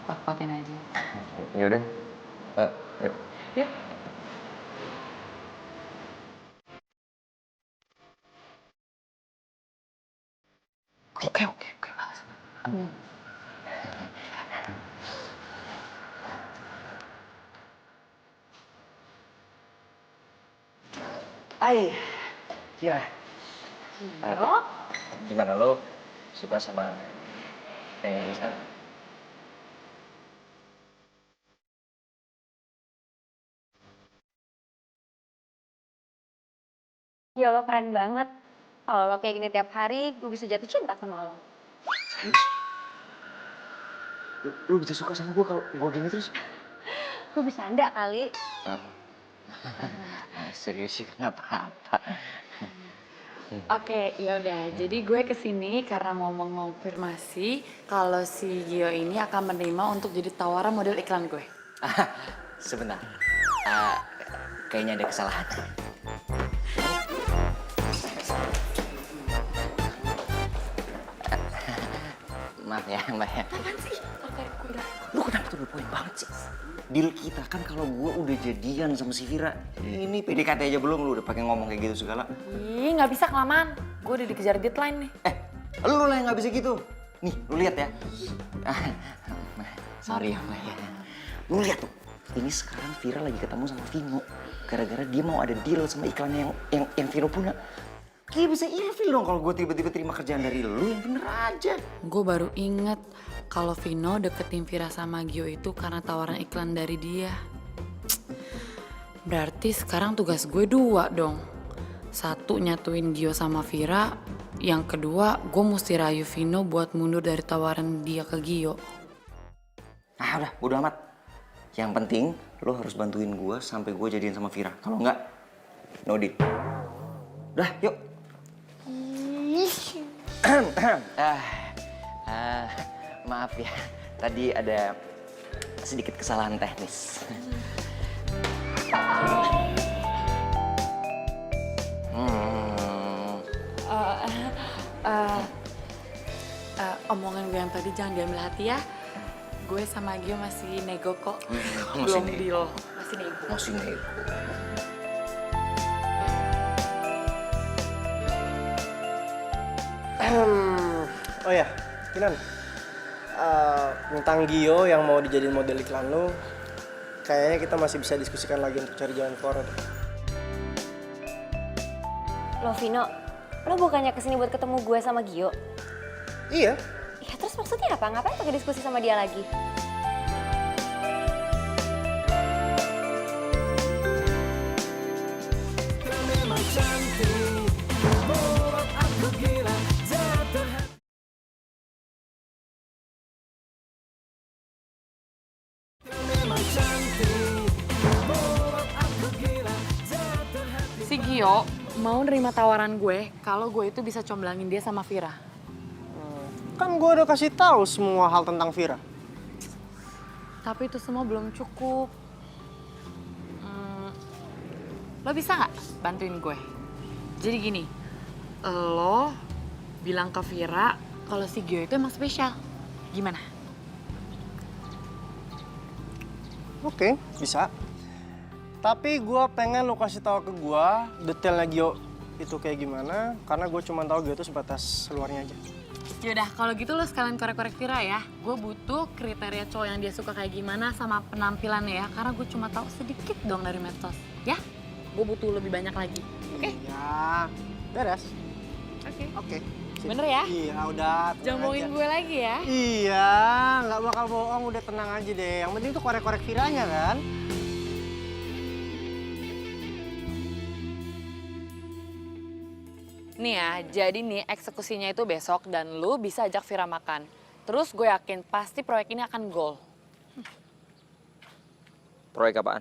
Kuat-kuatin aja. Yaudah, yuk. Yuk. Oke. Ya. Gimana lo suka sama Nisa? Ya lo keren banget. Kalau lo kayak gini tiap hari, gue bisa jatuh cinta sama lo. Lu bisa suka sama gue kalau gue gini terus? Gue bisa anda kali. Serius sih, nggak apa-apa. Oke, ya udah. Jadi gue kesini karena mau mengonfirmasi kalau si Gio ini akan menerima untuk jadi tawaran model iklan gue. Sebentar. Kayaknya ada kesalahan. Maaf ya, Mbak ya. Apaan sih? Oke, udah. Lu kenapa tuh poin banget sih? Deal kita kan kalau gue udah jadian sama si Vira. Ini PDKT aja belum, lu udah pakai ngomong kayak gitu segala. Ih, nggak bisa kelamaan. Gue udah dikejar deadline nih. Lu lah yang nggak bisa gitu. Nih, lu lihat ya. Sorry ya, Mbak ya. Lu lihat tuh. Ini sekarang Vira lagi ketemu sama Vino. Gara-gara dia mau ada deal sama iklan yang Vino punya. Kayak bisa ilfil dong kalau gue tiba-tiba terima kerjaan dari lu, yang bener aja. Gue baru inget kalau Vino deketin Vira sama Gio itu karena tawaran iklan dari dia. Berarti sekarang tugas gue dua dong. Satu nyatuin Gio sama Vira. Yang kedua gue mesti rayu Vino buat mundur dari tawaran dia ke Gio. Ah udah, bodo amat. Yang penting lo harus bantuin gue sampai gue jadian sama Vira. Kalau enggak, no deal. Udah, yuk. Maaf ya, tadi ada sedikit kesalahan teknis. Omongan gue yang tadi jangan diambil hati ya. Gue sama Gio masih nego kok. Masih Belum nego. deal. Masih nego. Masih nego. Oh ya, Kinan. Tentang Gio yang mau dijadiin model iklan lo, kayaknya kita masih bisa diskusikan lagi untuk cari jalan keluar. Lo Vino, lo bukannya kesini buat ketemu gue sama Gio? Iya. Ya terus maksudnya apa? Ngapain pakai diskusi sama dia lagi? Si Gio mau nerima tawaran gue kalau gue itu bisa comblangin dia sama Vira. Kan gue udah kasih tahu semua hal tentang Vira. Tapi itu semua belum cukup. Lo bisa nggak bantuin gue? Jadi gini, lo bilang ke Vira kalau si Gio itu emang spesial. Gimana? Oke, bisa. Tapi gue pengen lo kasih tahu ke gue detailnya Gio itu kayak gimana, karena gue cuma tahu Gio itu sebatas luarnya aja. Yaudah, kalau gitu lo sekalian korek-korek Vira ya. Gue butuh kriteria cowok yang dia suka kayak gimana sama penampilannya ya. Karena gue cuma tahu sedikit dong dari medsos. Ya, gue butuh lebih banyak lagi. Oke? Iya, beres. Oke. Oke. Bener ya? Iya, udah. Jangan bohongin gue lagi ya. Iya, nggak bakal bohong, udah tenang aja deh. Yang penting tuh korek-korek Viranya kan. Nih ya, jadi nih eksekusinya itu besok dan lu bisa ajak Vira makan. Terus gue yakin pasti proyek ini akan goal. Proyek apaan?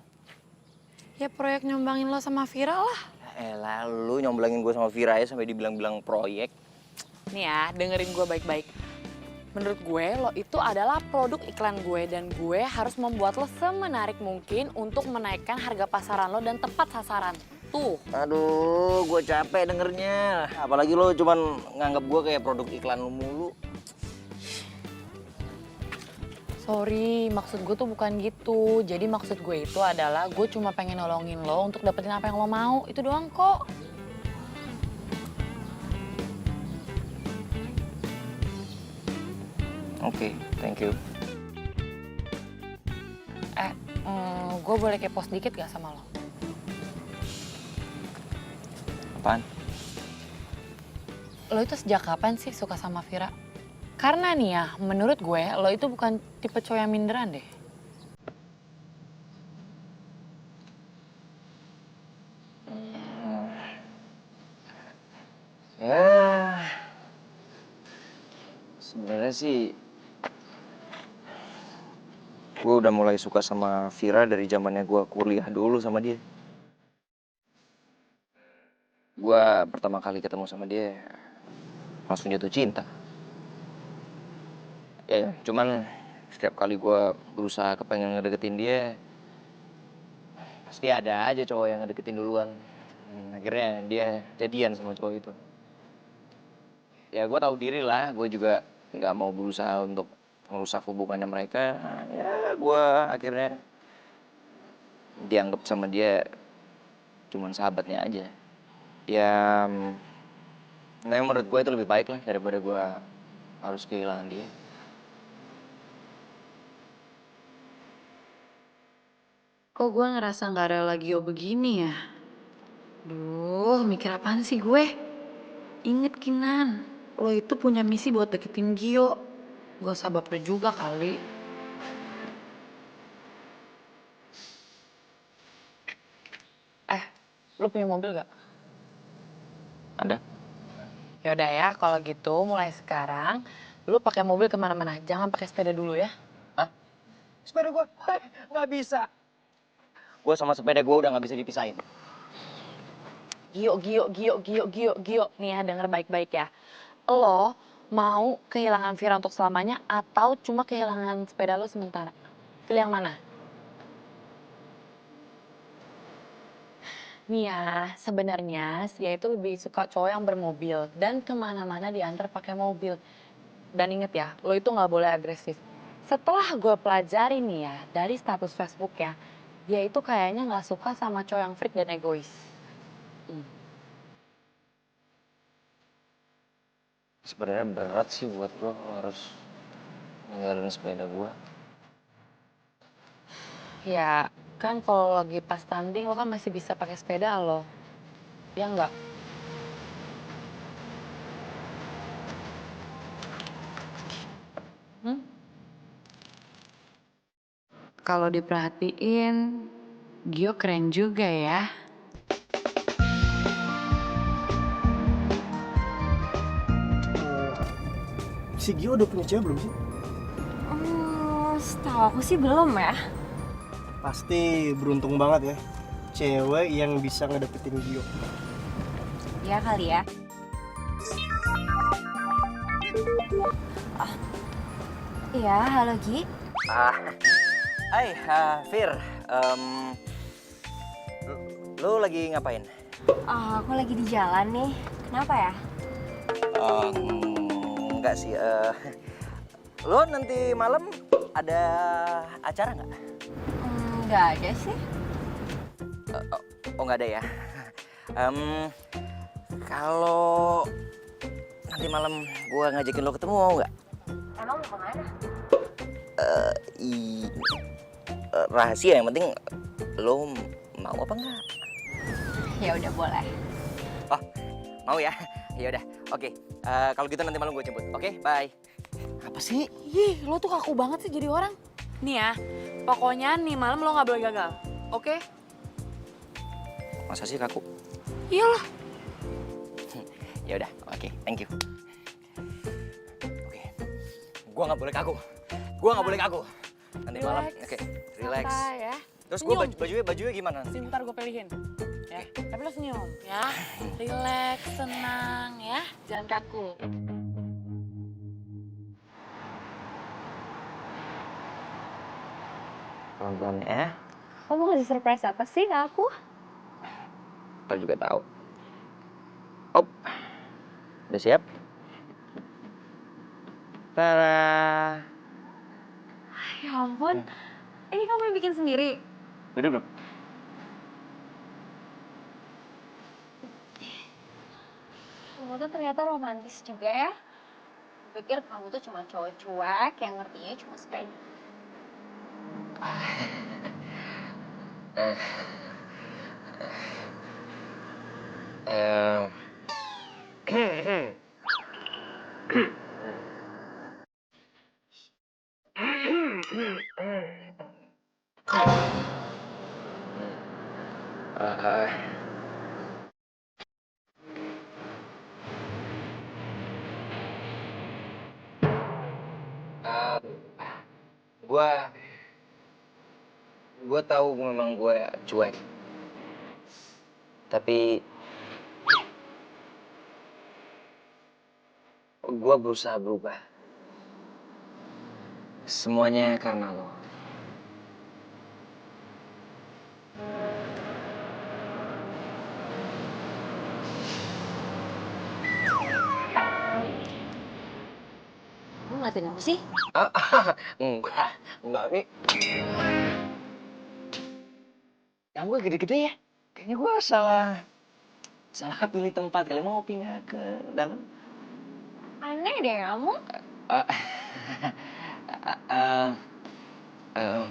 Ya proyek nyombangin lo sama Vira lah. Elah, lu nyomblangin gue sama Vira ya sampai dibilang-bilang proyek. Nih ya, dengerin gue baik-baik. Menurut gue, lo itu adalah produk iklan gue dan gue harus membuat lo semenarik mungkin untuk menaikkan harga pasaran lo dan tepat sasaran. Tuh. Aduh, gue capek dengernya. Apalagi lo cuman nganggap gue kayak produk iklan lu mulu. Sorry, maksud gue tuh bukan gitu. Jadi maksud gue itu adalah gue cuma pengen nolongin lo untuk dapetin apa yang lo mau. Itu doang kok. Oke, thank you. Gue boleh kepo sedikit gak sama lo? Apaan? Lo itu sejak kapan sih suka sama Vira? Karena nih ya, menurut gue lo itu bukan tipe cowok yang minderan deh. Ya, sebenarnya sih gue udah mulai suka sama Vira dari zamannya gue kuliah dulu sama dia. Gue pertama kali ketemu sama dia langsung jatuh cinta. Ya, cuman setiap kali gue berusaha kepengen ngedeketin dia, pasti ada aja cowok yang ngedeketin duluan. Akhirnya dia jadian sama cowok itu. Ya gue tahu diri lah, gue juga nggak mau berusaha untuk merusak hubungannya mereka. Ya gue akhirnya dianggap sama dia cuman sahabatnya aja. Ya, nah menurut gue itu lebih baik lah daripada gue harus kehilangan dia. Kok gue ngerasa gak rela Gio begini ya? Duh, mikir apaan sih gue? Ingat Kinan, lo itu punya misi buat deketin Gio. Gak usah baper juga kali. Lo punya mobil gak? Ada? Yaudah ya, kalau gitu mulai sekarang lo pakai mobil kemana-mana. Jangan pakai sepeda dulu ya. Hah? Sepeda gue? Nggak bisa. Gue sama sepeda gue udah nggak bisa dipisahin. Gio. Nih ya, denger baik-baik ya. Lo mau kehilangan Vira untuk selamanya atau cuma kehilangan sepeda lo sementara? Pilih yang mana? Nih ya, sebenarnya dia itu lebih suka cowok yang bermobil dan kemana-mana diantar pakai mobil. Dan inget ya, lo itu nggak boleh agresif. Setelah gue pelajari nih ya, dari status Facebook ya, dia itu kayaknya nggak suka sama cowok yang freak dan egois. Sebenarnya berat sih buat gue harus ninggalin sepeda gue. Ya, kan kalau lagi pas tanding lo kan masih bisa pakai sepeda lo. Ya enggak? Kalau diperhatiin, Gio keren juga ya. Si Gio udah punya cewek belum sih? Setahu aku sih belum ya. Pasti beruntung banget ya. Cewek yang bisa ngedeketin Gio. Ya kali ya. Iya, halo Gi. Hai, Fir. Lu lagi ngapain? Aku lagi di jalan nih. Kenapa ya? Enggak sih. Lu nanti malam ada acara nggak? Nggak ada sih. Oh nggak ada ya. Kalau nanti malam gue ngajakin lo ketemu mau nggak? Emang mau kemana? Rahasia, yang penting lo mau apa enggak? Ya udah boleh. Oh, mau ya? Ya udah, oke. Kalau gitu nanti malam gue jemput. Oke, bye. Apa sih? Ih, lo tuh kaku banget sih jadi orang. Nih ya, pokoknya nih malam lo nggak boleh gagal, oke? Masa sih kaku? Iyalah. Ya udah, oke, thank you. Oke, gua nggak boleh kaku. Gua nggak boleh kaku. Nanti malam, oke, relax. Santai ya. Terus gua Senyum. bajunya gimana? Sebentar gue pilihin. Ya, tapi lo senyum ya. Relax, tenang ya. Jangan kaku. Pelan-pelan ya. Kamu mau ngasih surprise apa sih ke aku? Ntar juga tahu. Op, udah siap? Tada. Ya ampun, ini kamu yang bikin sendiri? Udah belum? Kamu tuh ternyata romantis juga ya. Pikir kamu tuh cuma cowok cuek yang ngertinya cuma sepeda. Eh, gua tahu memang gua cuek. Tapi gua berusaha berubah. Semuanya karena lo. Kamu ngeliatin apa sih? Enggak nih. Yang gue gede-gede ya. Kayaknya gue salah pilih tempat kali, mau pindah ke dalam. Aneh deh kamu. Eh, eh, eh,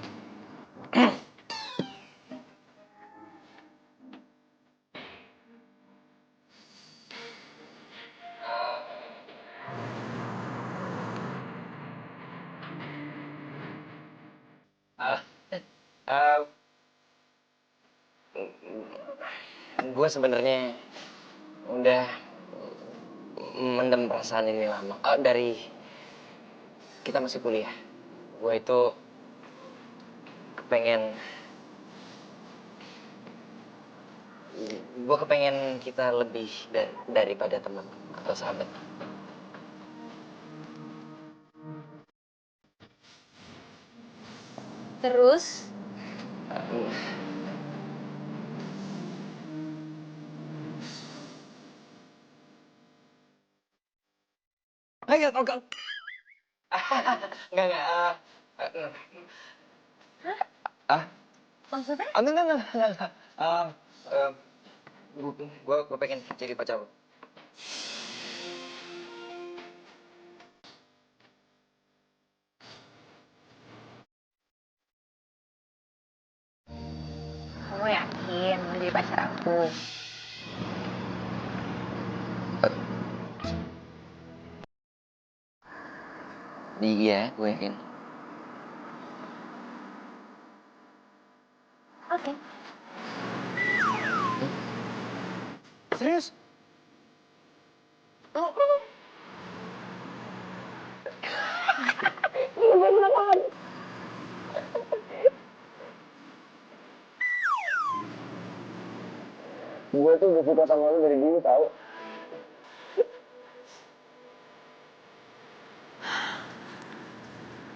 gue sebenarnya udah mendem perasaan ini lama. Dari kita masih kuliah, gue itu kepengen kita lebih daripada teman atau sahabat. Terus? Enggak. Enggak. Maksudnya? Enggak. Gue pengen jadi pacar lo. Kamu yakin mau jadi pacar aku? Iya, gue yakin. Oke. Serius? Gue tuh udah suka sama lu dari dulu, tau.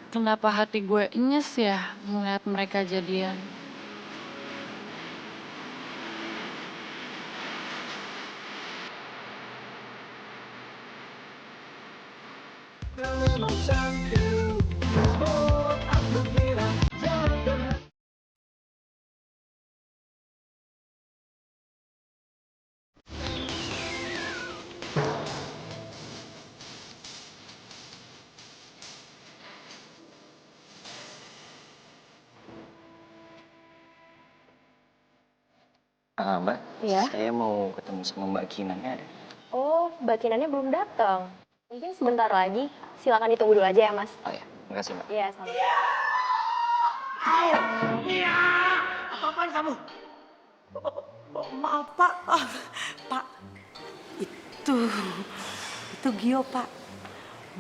Kenapa hati gue nyes ya ngeliat mereka jadian? Mbak, Iya. saya mau ketemu sama Mbak Kinan ya. Oh, Mbak Kinannya belum datang. Mungkin sebentar lagi. Silakan ditunggu dulu aja ya, Mas. Oh ya, makasih Mbak. Iya, sama. Apaan kamu? Maaf Pak. Pak, itu Gio Pak.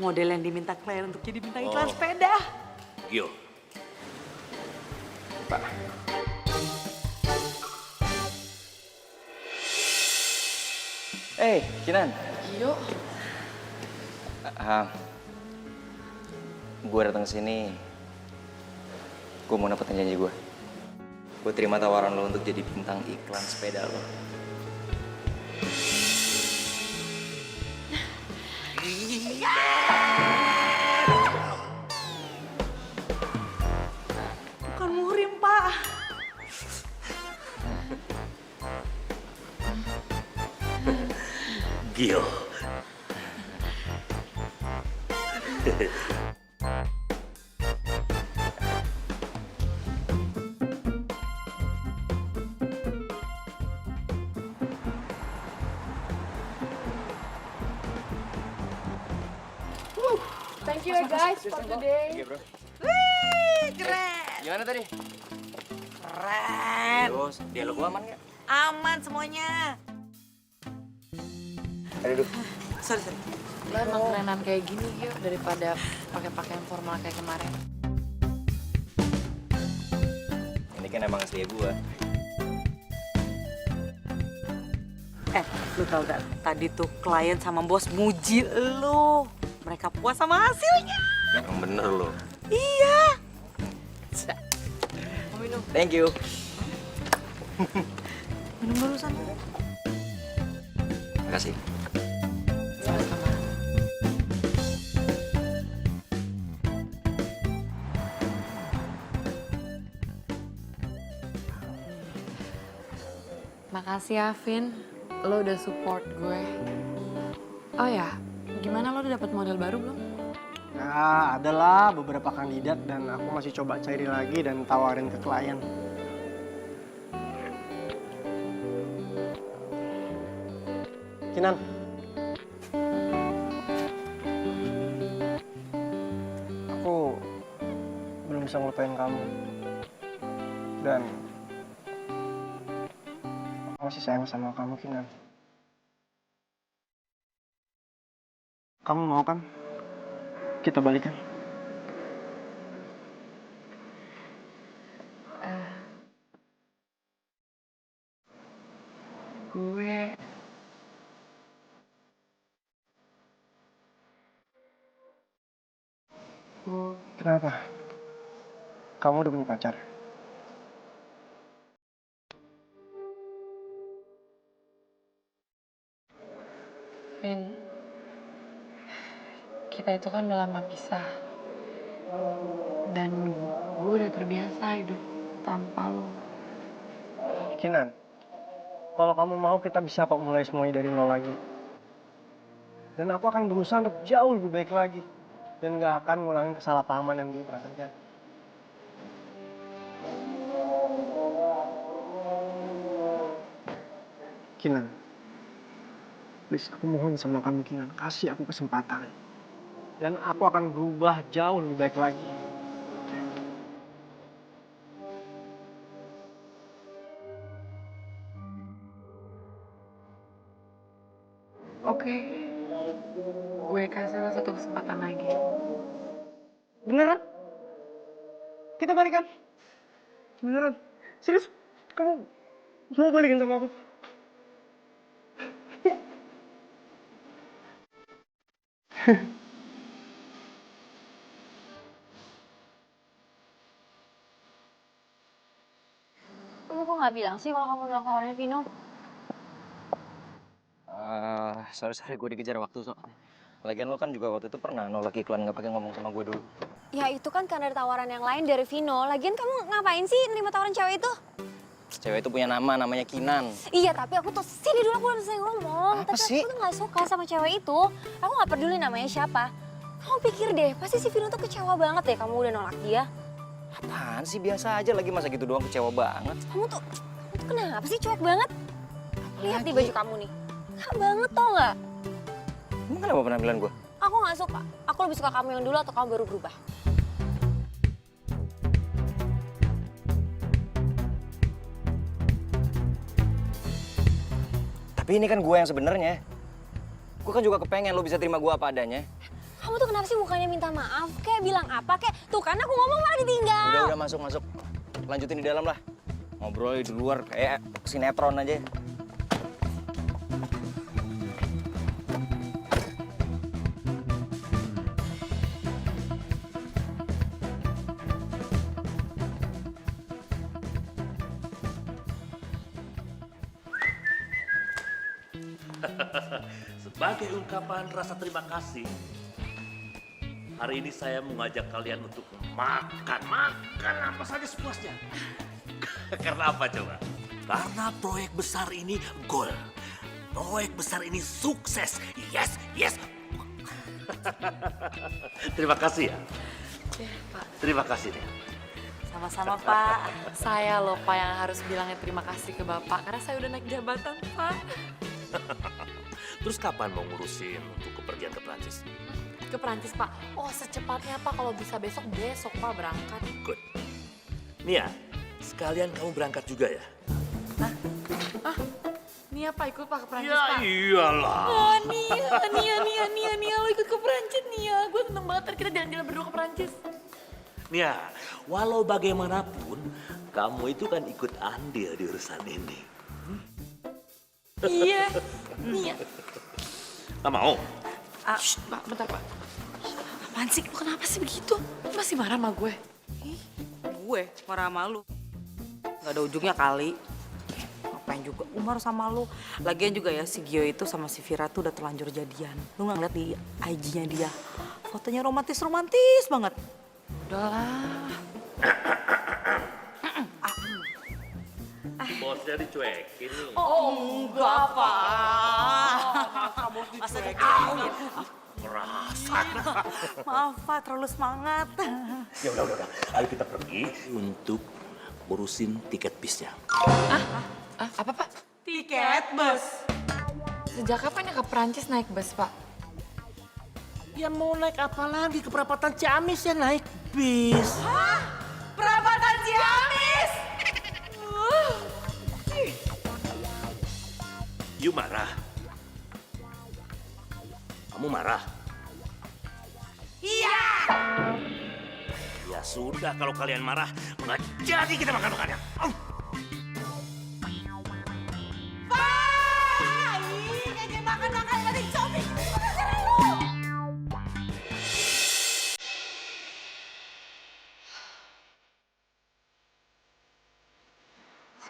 Model yang diminta klien untuk jadi bintang iklan sepeda. Gio, Pak. Kinan. Gio, Gue datang ke sini. Gue mau dapetin janji gue. Gue terima tawaran lo untuk jadi bintang iklan sepeda lo. Bukan muhrim Pak. Gio. thank you ya guys for today. Iya, bro. Wih, keren. Gimana tadi? Keren. Terus, dialog gue aman nggak? Aman semuanya. Aduh. Sorry. Lo emang kerenan kayak gini Gio daripada pakai pakaian formal kayak kemarin. Ini kan emang asli gue. Lu tau gak? Tadi tuh klien sama bos muji lu. Mereka puas sama hasilnya. Yang bener lo. Iya. Mau minum? Thank you. Minum dulu sana. Makasih. Sama-sama. Makasih ya, Vin. Lo udah support gue. Oh ya, gimana lo udah dapet model baru belum? Ya, adalah beberapa kandidat dan aku masih coba cari lagi dan tawarin ke klien. Kinan. Aku belum bisa ngelupain kamu. Dan aku masih sayang sama kamu, Kinan. Kamu mau kan? Kita balikan. Gue Kenapa? Kamu udah punya pacar? Vin, kita itu kan udah lama pisah. Dan gue udah terbiasa hidup tanpa lo. Kinan, kalau kamu mau kita bisa kok mulai semuanya dari nol lagi. Dan aku akan berusaha untuk jauh lebih baik lagi. Dan gak akan ngulangin kesalahpahaman yang dulu pernah terjadi. Kinan, please aku mohon sama kamu Kinan, kasih aku kesempatan. Dan aku akan berubah jauh lebih baik lagi. Oke, gue kasih lo satu kesempatan lagi. Beneran? Kita balikan? Beneran? Serius? Kamu mau balikin sama aku? Kamu kok nggak bilang sih kalau kamu udah kawannya Vino? Sorry, gue dikejar waktu soalnya. Lagian lo kan juga waktu itu pernah nolak iklan nggak pakai ngomong sama gue dulu. Ya itu kan karena ada tawaran yang lain dari Vino. Lagian kamu ngapain sih nerima tawaran cewek itu? Cewek itu punya nama, namanya Kinan. Iya, tapi aku tuh sini dulu aku belum selesai ngomong. Apa Tapi sih? aku tuh nggak suka sama cewek itu. Aku nggak peduli namanya siapa. Kamu pikir deh, pasti si Vino tuh kecewa banget deh kamu udah nolak dia. Apaan sih, biasa aja lagi, masa gitu doang kecewa banget. Kamu tuh Kenapa sih cuek banget? Lihat di baju kamu nih. Kak banget tau nggak? Emang kenapa penampilan gue? Aku nggak suka. Aku lebih suka kamu yang dulu atau kamu baru berubah. Tapi ini kan gue yang sebenarnya. Gue kan juga kepengen lo bisa terima gue apa adanya. Kamu tuh kenapa sih mukanya minta maaf? Kayak bilang apa? Kayak tuh kan aku ngomong malah ditinggal. Udah masuk. Lanjutin di dalam lah. Ngobrol di luar kayak sinetron aja. Sebagai ungkapan rasa terima kasih, hari ini saya mengajak kalian untuk makan apa saja sepuasnya. Karena apa coba? Karena proyek besar ini goal. Proyek besar ini sukses. Yes. Terima kasih ya. Terima kasih deh. Sama-sama, Pak. Saya loh Pak yang harus bilangnya terima kasih ke Bapak karena saya udah naik jabatan Pak. Terus kapan mau ngurusin untuk kepergian ke Prancis? Ke Perancis Pak. Oh secepatnya Pak, kalau bisa besok Pak berangkat. Good. Nia, sekalian kamu berangkat juga ya? Nia Pak ikut Pak ke Perancis Ya Pak. iyalah. Oh, Nia, lo ikut ke Perancis Nia. Gue seneng banget ntar kita jalan-jalan berdua ke Perancis. Nia, walau bagaimanapun, kamu itu kan ikut andil di urusan ini. Iya, Nia. Gak mau? Shh, Pak, bentar Pak. Apaan sih? Lo kenapa sih begitu? Lo masih marah sama gue? Gue marah sama lu. Gak ada ujungnya kali. Ngapain juga Umar sama lu. Lagian juga ya si Gio itu sama si Vira tuh udah terlanjur jadian. Lu gak ngeliat di IG-nya dia. Fotonya romantis banget. Udahlah. Bosnya dicuekin nih. Oh enggak, Pak. Masa dicuekin? Merasa. Maaf, Pak. Terlalu semangat. Ya udah. Ayo kita pergi untuk urusin tiket bisnya. Apa Pak? Tiket bus. Sejak kapan ya ke Perancis naik bus Pak? Ya mau naik apa lagi? Ke perapatan Ciamis ya naik bis. Perapatan Ciamis. You marah? Kamu marah? Iya. Ya sudah kalau kalian marah, nggak jadi kita makan-makannya. Pak! Ih, ngajak makan-makan gak dicobik.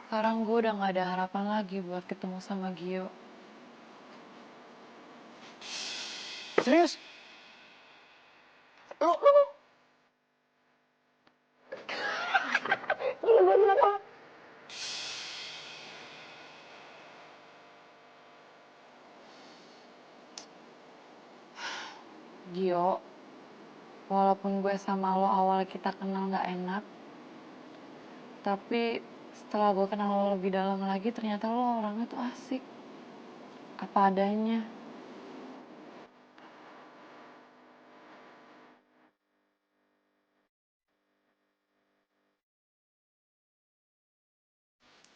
Sekarang gue udah gak ada harapan lagi buat ketemu sama Gio. Serius? Gio, walaupun gue sama lo awal kita kenal gak enak, tapi setelah gue kenal lo lebih dalam lagi, ternyata lo orangnya tuh asik. Apa adanya.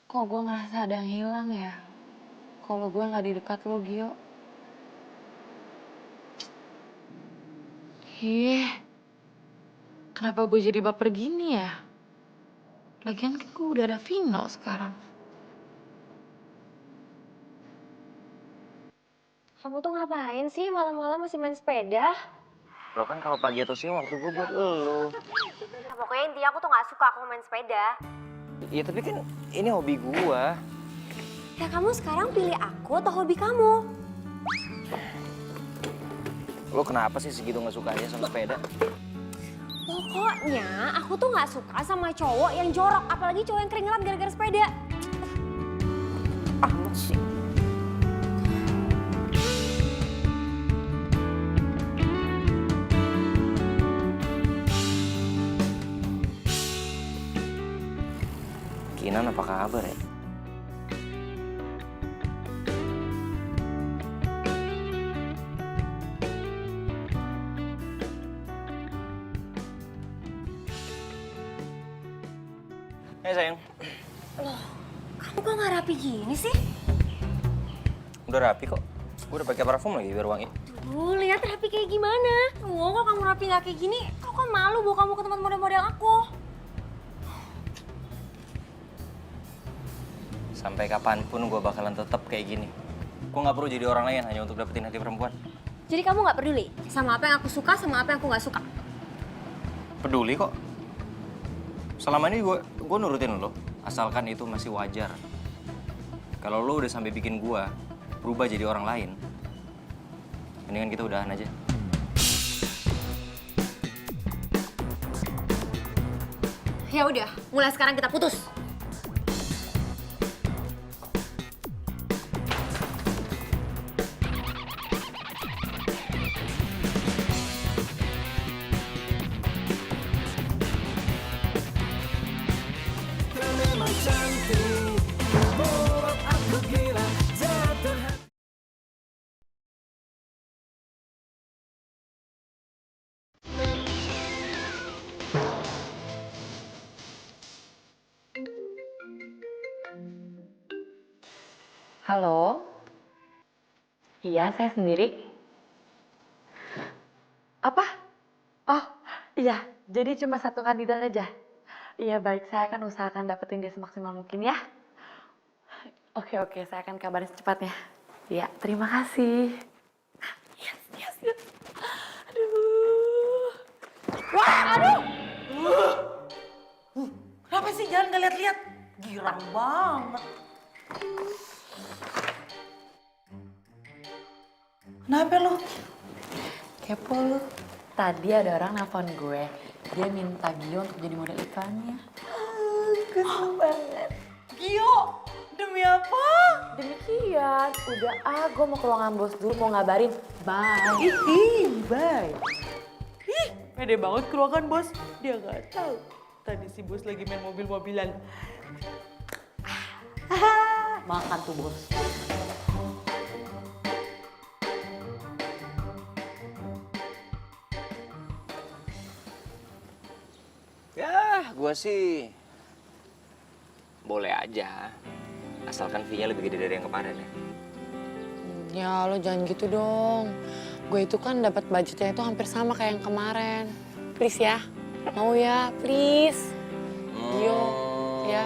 Kok gue ngerasa ada yang hilang ya? Kalau gue gak di dekat lo, Gio. Kenapa gue jadi baper gini ya? Lagian kan gue udah ada Vino sekarang. Kamu tuh ngapain sih malam-malam masih main sepeda? Lo kan kalau pagi atau siang waktu gue buat lo. Nah, pokoknya intinya aku tuh nggak suka aku main sepeda. Iya tapi kan ini hobi gue. Ya kamu sekarang pilih aku atau hobi kamu? Lo kenapa sih segitu nggak sukanya sama sepeda? Pokoknya aku tuh nggak suka sama cowok yang jorok, apalagi cowok yang keringetan gara-gara sepeda. Amat sih. Kinan apa kabar ya? kok nggak rapi gini sih? Udah rapi kok. Gue udah pakai parfum lagi biar wangi. Lihat rapi kayak gimana? Kok kamu rapi nggak kayak gini? Aku kan malu bawa kamu ke tempat model-model aku. Sampai kapanpun gue bakalan tetap kayak gini. Gue nggak perlu jadi orang lain hanya untuk dapetin hati perempuan. Jadi kamu nggak peduli sama apa yang aku suka, sama apa yang aku nggak suka? Peduli kok. Selama ini gue nurutin lo, asalkan itu masih wajar. Kalau lo udah sampai bikin gue berubah jadi orang lain, mendingan kita udahan aja. Ya udah, mulai sekarang kita putus. Halo? Iya, saya sendiri. Apa? Oh, iya. Jadi cuma satu kandidat aja. Iya, baik. Saya akan usahakan dapetin dia semaksimal mungkin ya. Oke, saya akan kabarin secepatnya. Iya, terima kasih. Yes. Aduh. Wah, aduh! Kenapa sih jangan nggak lihat-lihat? Girang banget. Kenapa lu? Kepo lu. Tadi ada orang nelfon gue. Dia minta Gio untuk jadi model iklannya. Gue seneng banget. Gio, demi apa? Demikian, udah gue mau ke ruangan bos dulu, mau ngabarin. Bye. Bye. Ih, pede banget ke ruangan bos. Dia nggak tahu. Tadi si bos lagi main mobil-mobilan. Makan tuh bos. Ya, gue sih boleh aja. Asalkan fee-nya lebih gede dari yang kemarin ya. Ya lo jangan gitu dong. Gue itu kan dapat budgetnya itu hampir sama kayak yang kemarin. Please ya, mau ya, please. Gio, ya.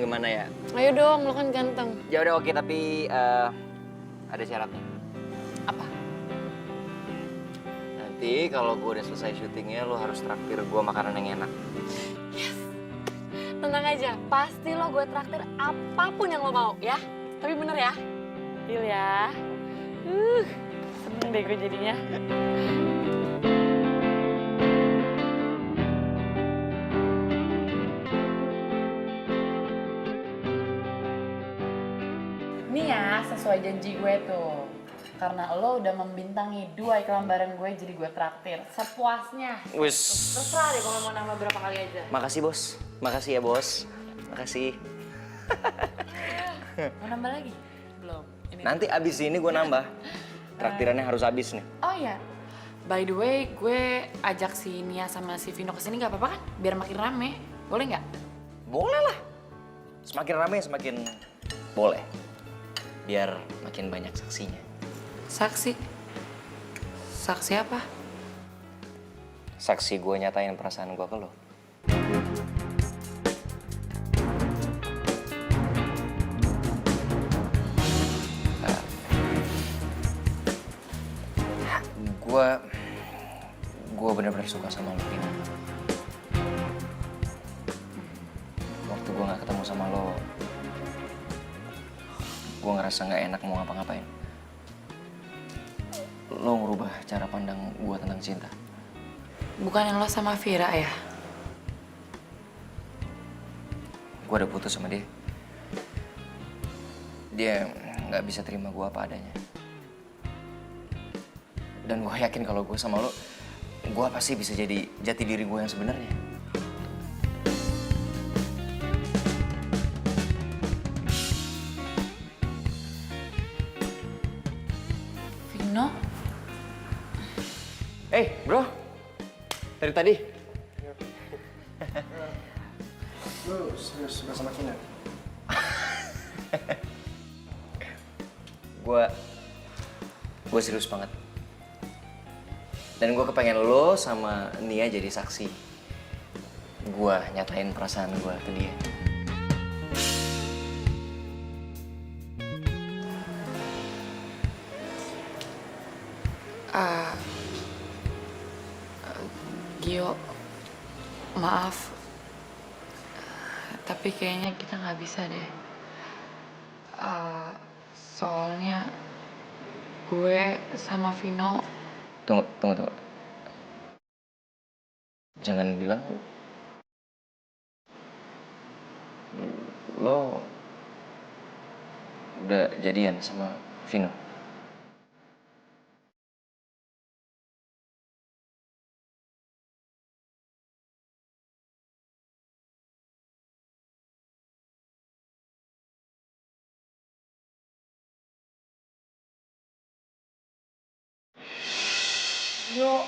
Gimana ya? Ayo dong, lo kan ganteng. Ya udah oke, tapi ada syaratnya. Apa? Nanti kalau gue udah selesai syutingnya, lo harus traktir gue makanan yang enak. Tenang aja, pasti lo gue traktir apapun yang lo mau ya. Tapi bener ya, deal ya. Seneng deh gue jadinya. Nih ya, sesuai janji gue tuh. Karena lo udah membintangi 2 iklan bareng gue, jadi gue traktir sepuasnya. Wis. Terserah deh kalau mau nambah berapa kali aja. Makasih bos, makasih ya bos, makasih. Mau nambah lagi? Belum. Ini Nanti abis ini gue nambah. Traktirannya harus habis nih. Oh iya, by the way, gue ajak si Nia sama si Vino kesini nggak apa-apa kan? Biar makin rame, boleh nggak? Boleh lah. Semakin rame semakin boleh. Biar makin banyak saksinya. Saksi? Saksi apa? Saksi gue nyatain perasaan gue ke lo. Gue bener-bener suka sama lo, Vino. Waktu gue gak ketemu sama lo, gue ngerasa gak enak mau ngapa-ngapain. Lo ngerubah cara pandang gue tentang cinta. Bukan yang lo sama Vira ya? Gue udah putus sama dia. Dia gak bisa terima gue apa adanya. Dan gue yakin kalau gue sama lo, gue pasti bisa jadi jati diri gue yang sebenarnya. Vino? Bro, dari tadi. Lu serius suka sama Kinar? Gue serius banget. Dan gue kepengen lo sama Nia jadi saksi. Gue nyatain perasaan gue ke dia. Gio, maaf. Tapi kayaknya kita nggak bisa deh. Soalnya gue sama Vino. Tunggu. Jangan bilang lo udah jadian sama Vino. Yo.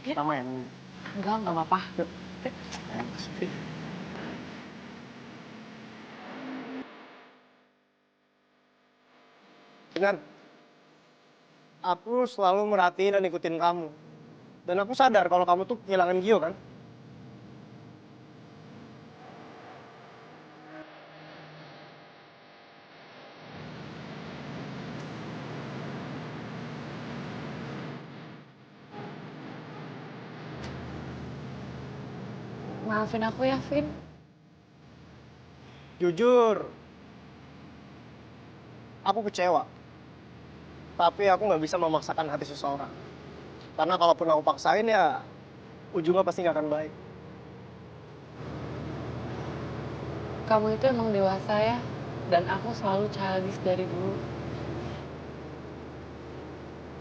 Kita main. Enggak apa-apa. Dengan aku selalu merhatiin dan ikutin kamu. Dan aku sadar kalau kamu tuh kehilangan Gio kan? Maafin aku ya, Vin. Jujur, aku kecewa. Tapi aku nggak bisa memaksakan hati seseorang. Karena kalaupun aku paksain ya, ujungnya pasti nggak akan baik. Kamu itu emang dewasa ya. Dan aku selalu childish dari dulu.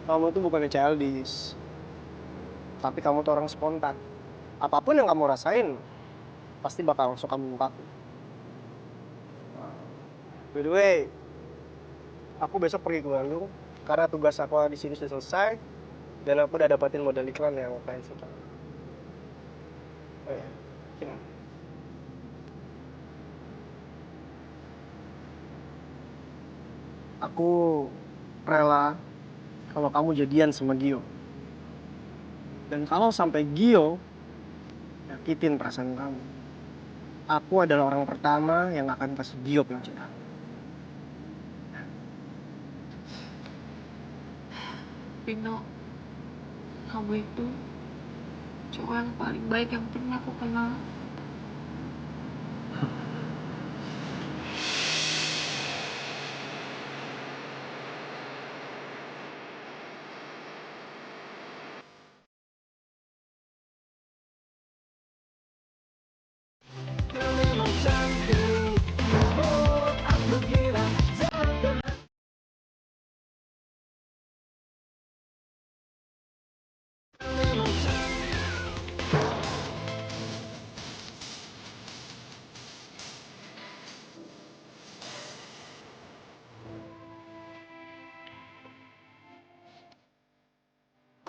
Kamu tuh bukannya childish. Tapi kamu tuh orang spontan. Apapun yang kamu rasain, pasti bakal langsung kamu ungkapin. By the way, aku besok pergi ke Bandung karena tugas aku di sini sudah selesai dan aku udah dapatin modal iklan yang klien suka. Oh ya, gini. Aku rela kalau kamu jadian sama Gio. Dan kalau sampai Gio nyakitin perasaan kamu, aku adalah orang pertama yang akan kasih Gio pelajaran. Vino, kamu itu cowok yang paling baik yang pernah aku kenal.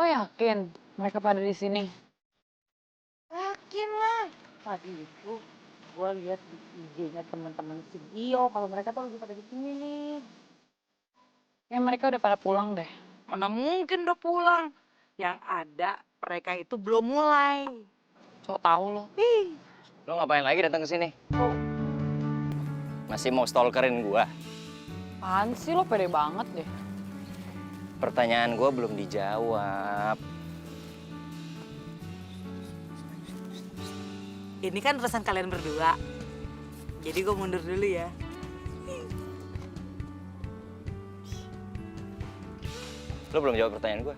Lo yakin mereka pada di sini? Yakin lah. Tadi itu gue lihat di IG-nya teman-teman si Gio kalau mereka tuh lagi pada di sini nih. Ya mereka udah pada pulang deh. Mana mungkin udah pulang. Yang ada mereka itu belum mulai. So tau lo. Lo ngapain lagi datang ke sini? Masih mau stalkerin gua? Apaan sih lo pede banget deh. Pertanyaan gua belum dijawab. Ini kan urusan kalian berdua. Jadi gue mundur dulu ya. Lo belum jawab pertanyaan gua.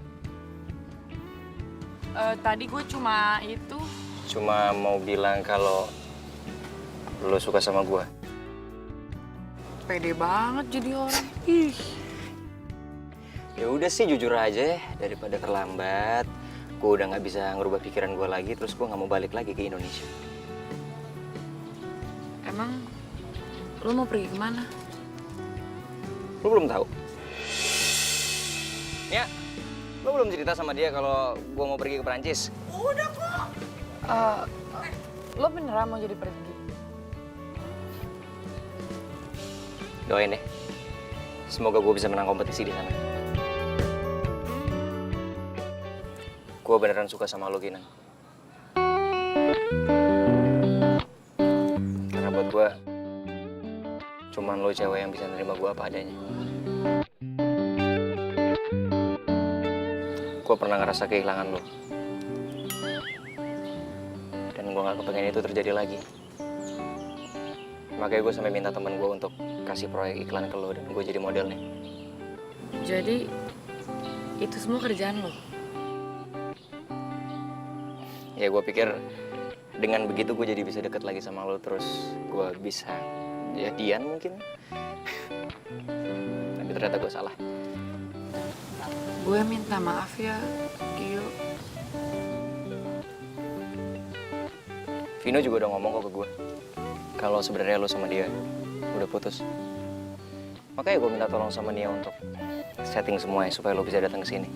Tadi gue cuma itu. Cuma mau bilang kalau lo suka sama gua. Pede banget jadi orang. Ih. Ya udah sih jujur aja daripada terlambat. Gue udah nggak bisa ngerubah pikiran gue lagi, terus gue nggak mau balik lagi ke Indonesia. Emang lo mau pergi kemana? Lo belum tahu? Ya, lo belum cerita sama dia kalau gue mau pergi ke Perancis. Lo beneran mau jadi pergi? Doain deh. Semoga gue bisa menang kompetisi di sana. Gue beneran suka sama lo, Kinan. Karena buat gue, cuman lo cewek yang bisa nerima gue apa adanya. Gue pernah ngerasa kehilangan lo. Dan gue gak kepengen itu terjadi lagi. Makanya gue sampai minta temen gue untuk kasih proyek iklan ke lo dan gue jadi modelnya. Jadi itu semua kerjaan lo? Ya gue pikir dengan begitu gue jadi bisa deket lagi sama lo, terus gue bisa jadian mungkin. Tapi ternyata gue salah. Gue minta maaf ya, Gio. Vino juga udah ngomong kok ke gue kalau sebenarnya lo sama dia udah putus. Makanya gue minta tolong sama Nia untuk setting semuanya supaya lo bisa datang ke sini.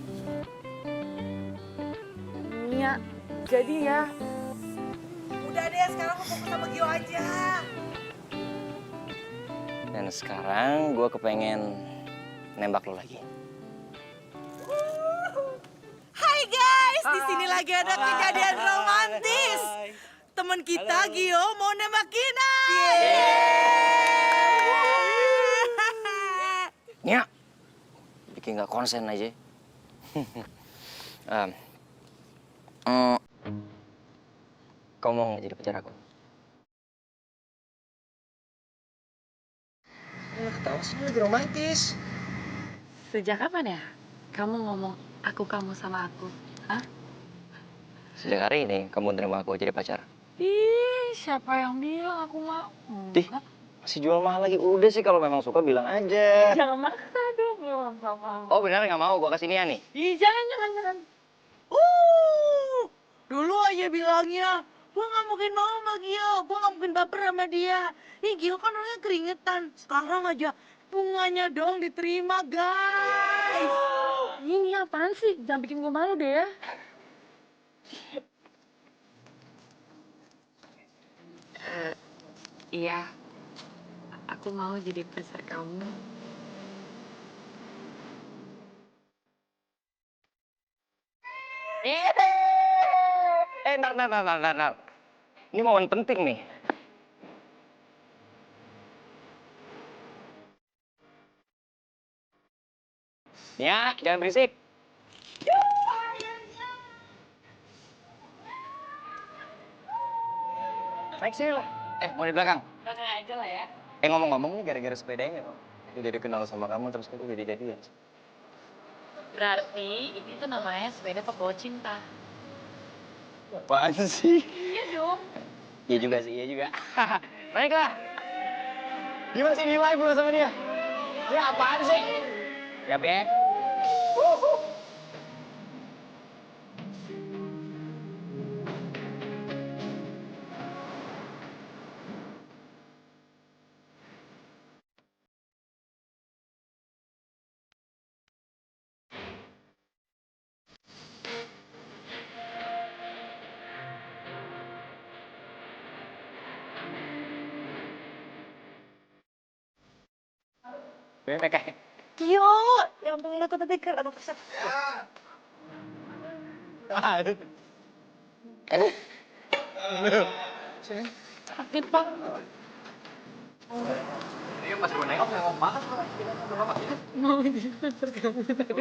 Nia, jadi ya. Udah deh, sekarang gue fokus sama Gio aja. Dan sekarang gue kepengen nembak lo lagi. Hai guys, di sini lagi ada kejadian romantis. Teman kita Gio mau nembak Gina. Nia, bikin nggak konsen aja. Kamu mau nggak jadi pacar aku? Ketawa sih, lagi romantis. Sejak kapan ya kamu ngomong aku kamu sama aku? Hah? Sejak hari ini kamu terima aku jadi pacar. Ih, siapa yang bilang aku mau? Dih, masih jual mahal lagi. Udah sih kalau memang suka bilang aja. Jangan maksa dong, belum sama. Oh benar nggak mau? Gua kasih Nia nih. Ih, jangan. Dulu aja bilangnya, gue gak mungkin mau sama Gio, gue gak mungkin baper sama dia. Ih Gio kan orangnya keringetan, sekarang aja bunganya dong diterima guys. Ini apaan sih? Jangan bikin gue malu deh ya. Iya, aku mau jadi pacar kamu. Ntar. Ini momen penting nih. Ya, jangan berisik. Naik sini lo. Mau di belakang. Belakang aja lah ya. Ngomong-ngomong nih gara-gara sepedanya kok. Aku jadi kenal sama kamu terus aku jadi jadian. Berarti ini tuh namanya sepeda pembawa cinta. Apaan sih? Iya dong. Iya juga sih, iya juga. Naiklah. Gimana sih di live lo sama dia? Ya apaan sih? Siap ya. Yo, yang pengen aku tadi kan aduh keset. Sakit pak. Ini pas gue naik, mau makan. Mau diantar kamu tadi.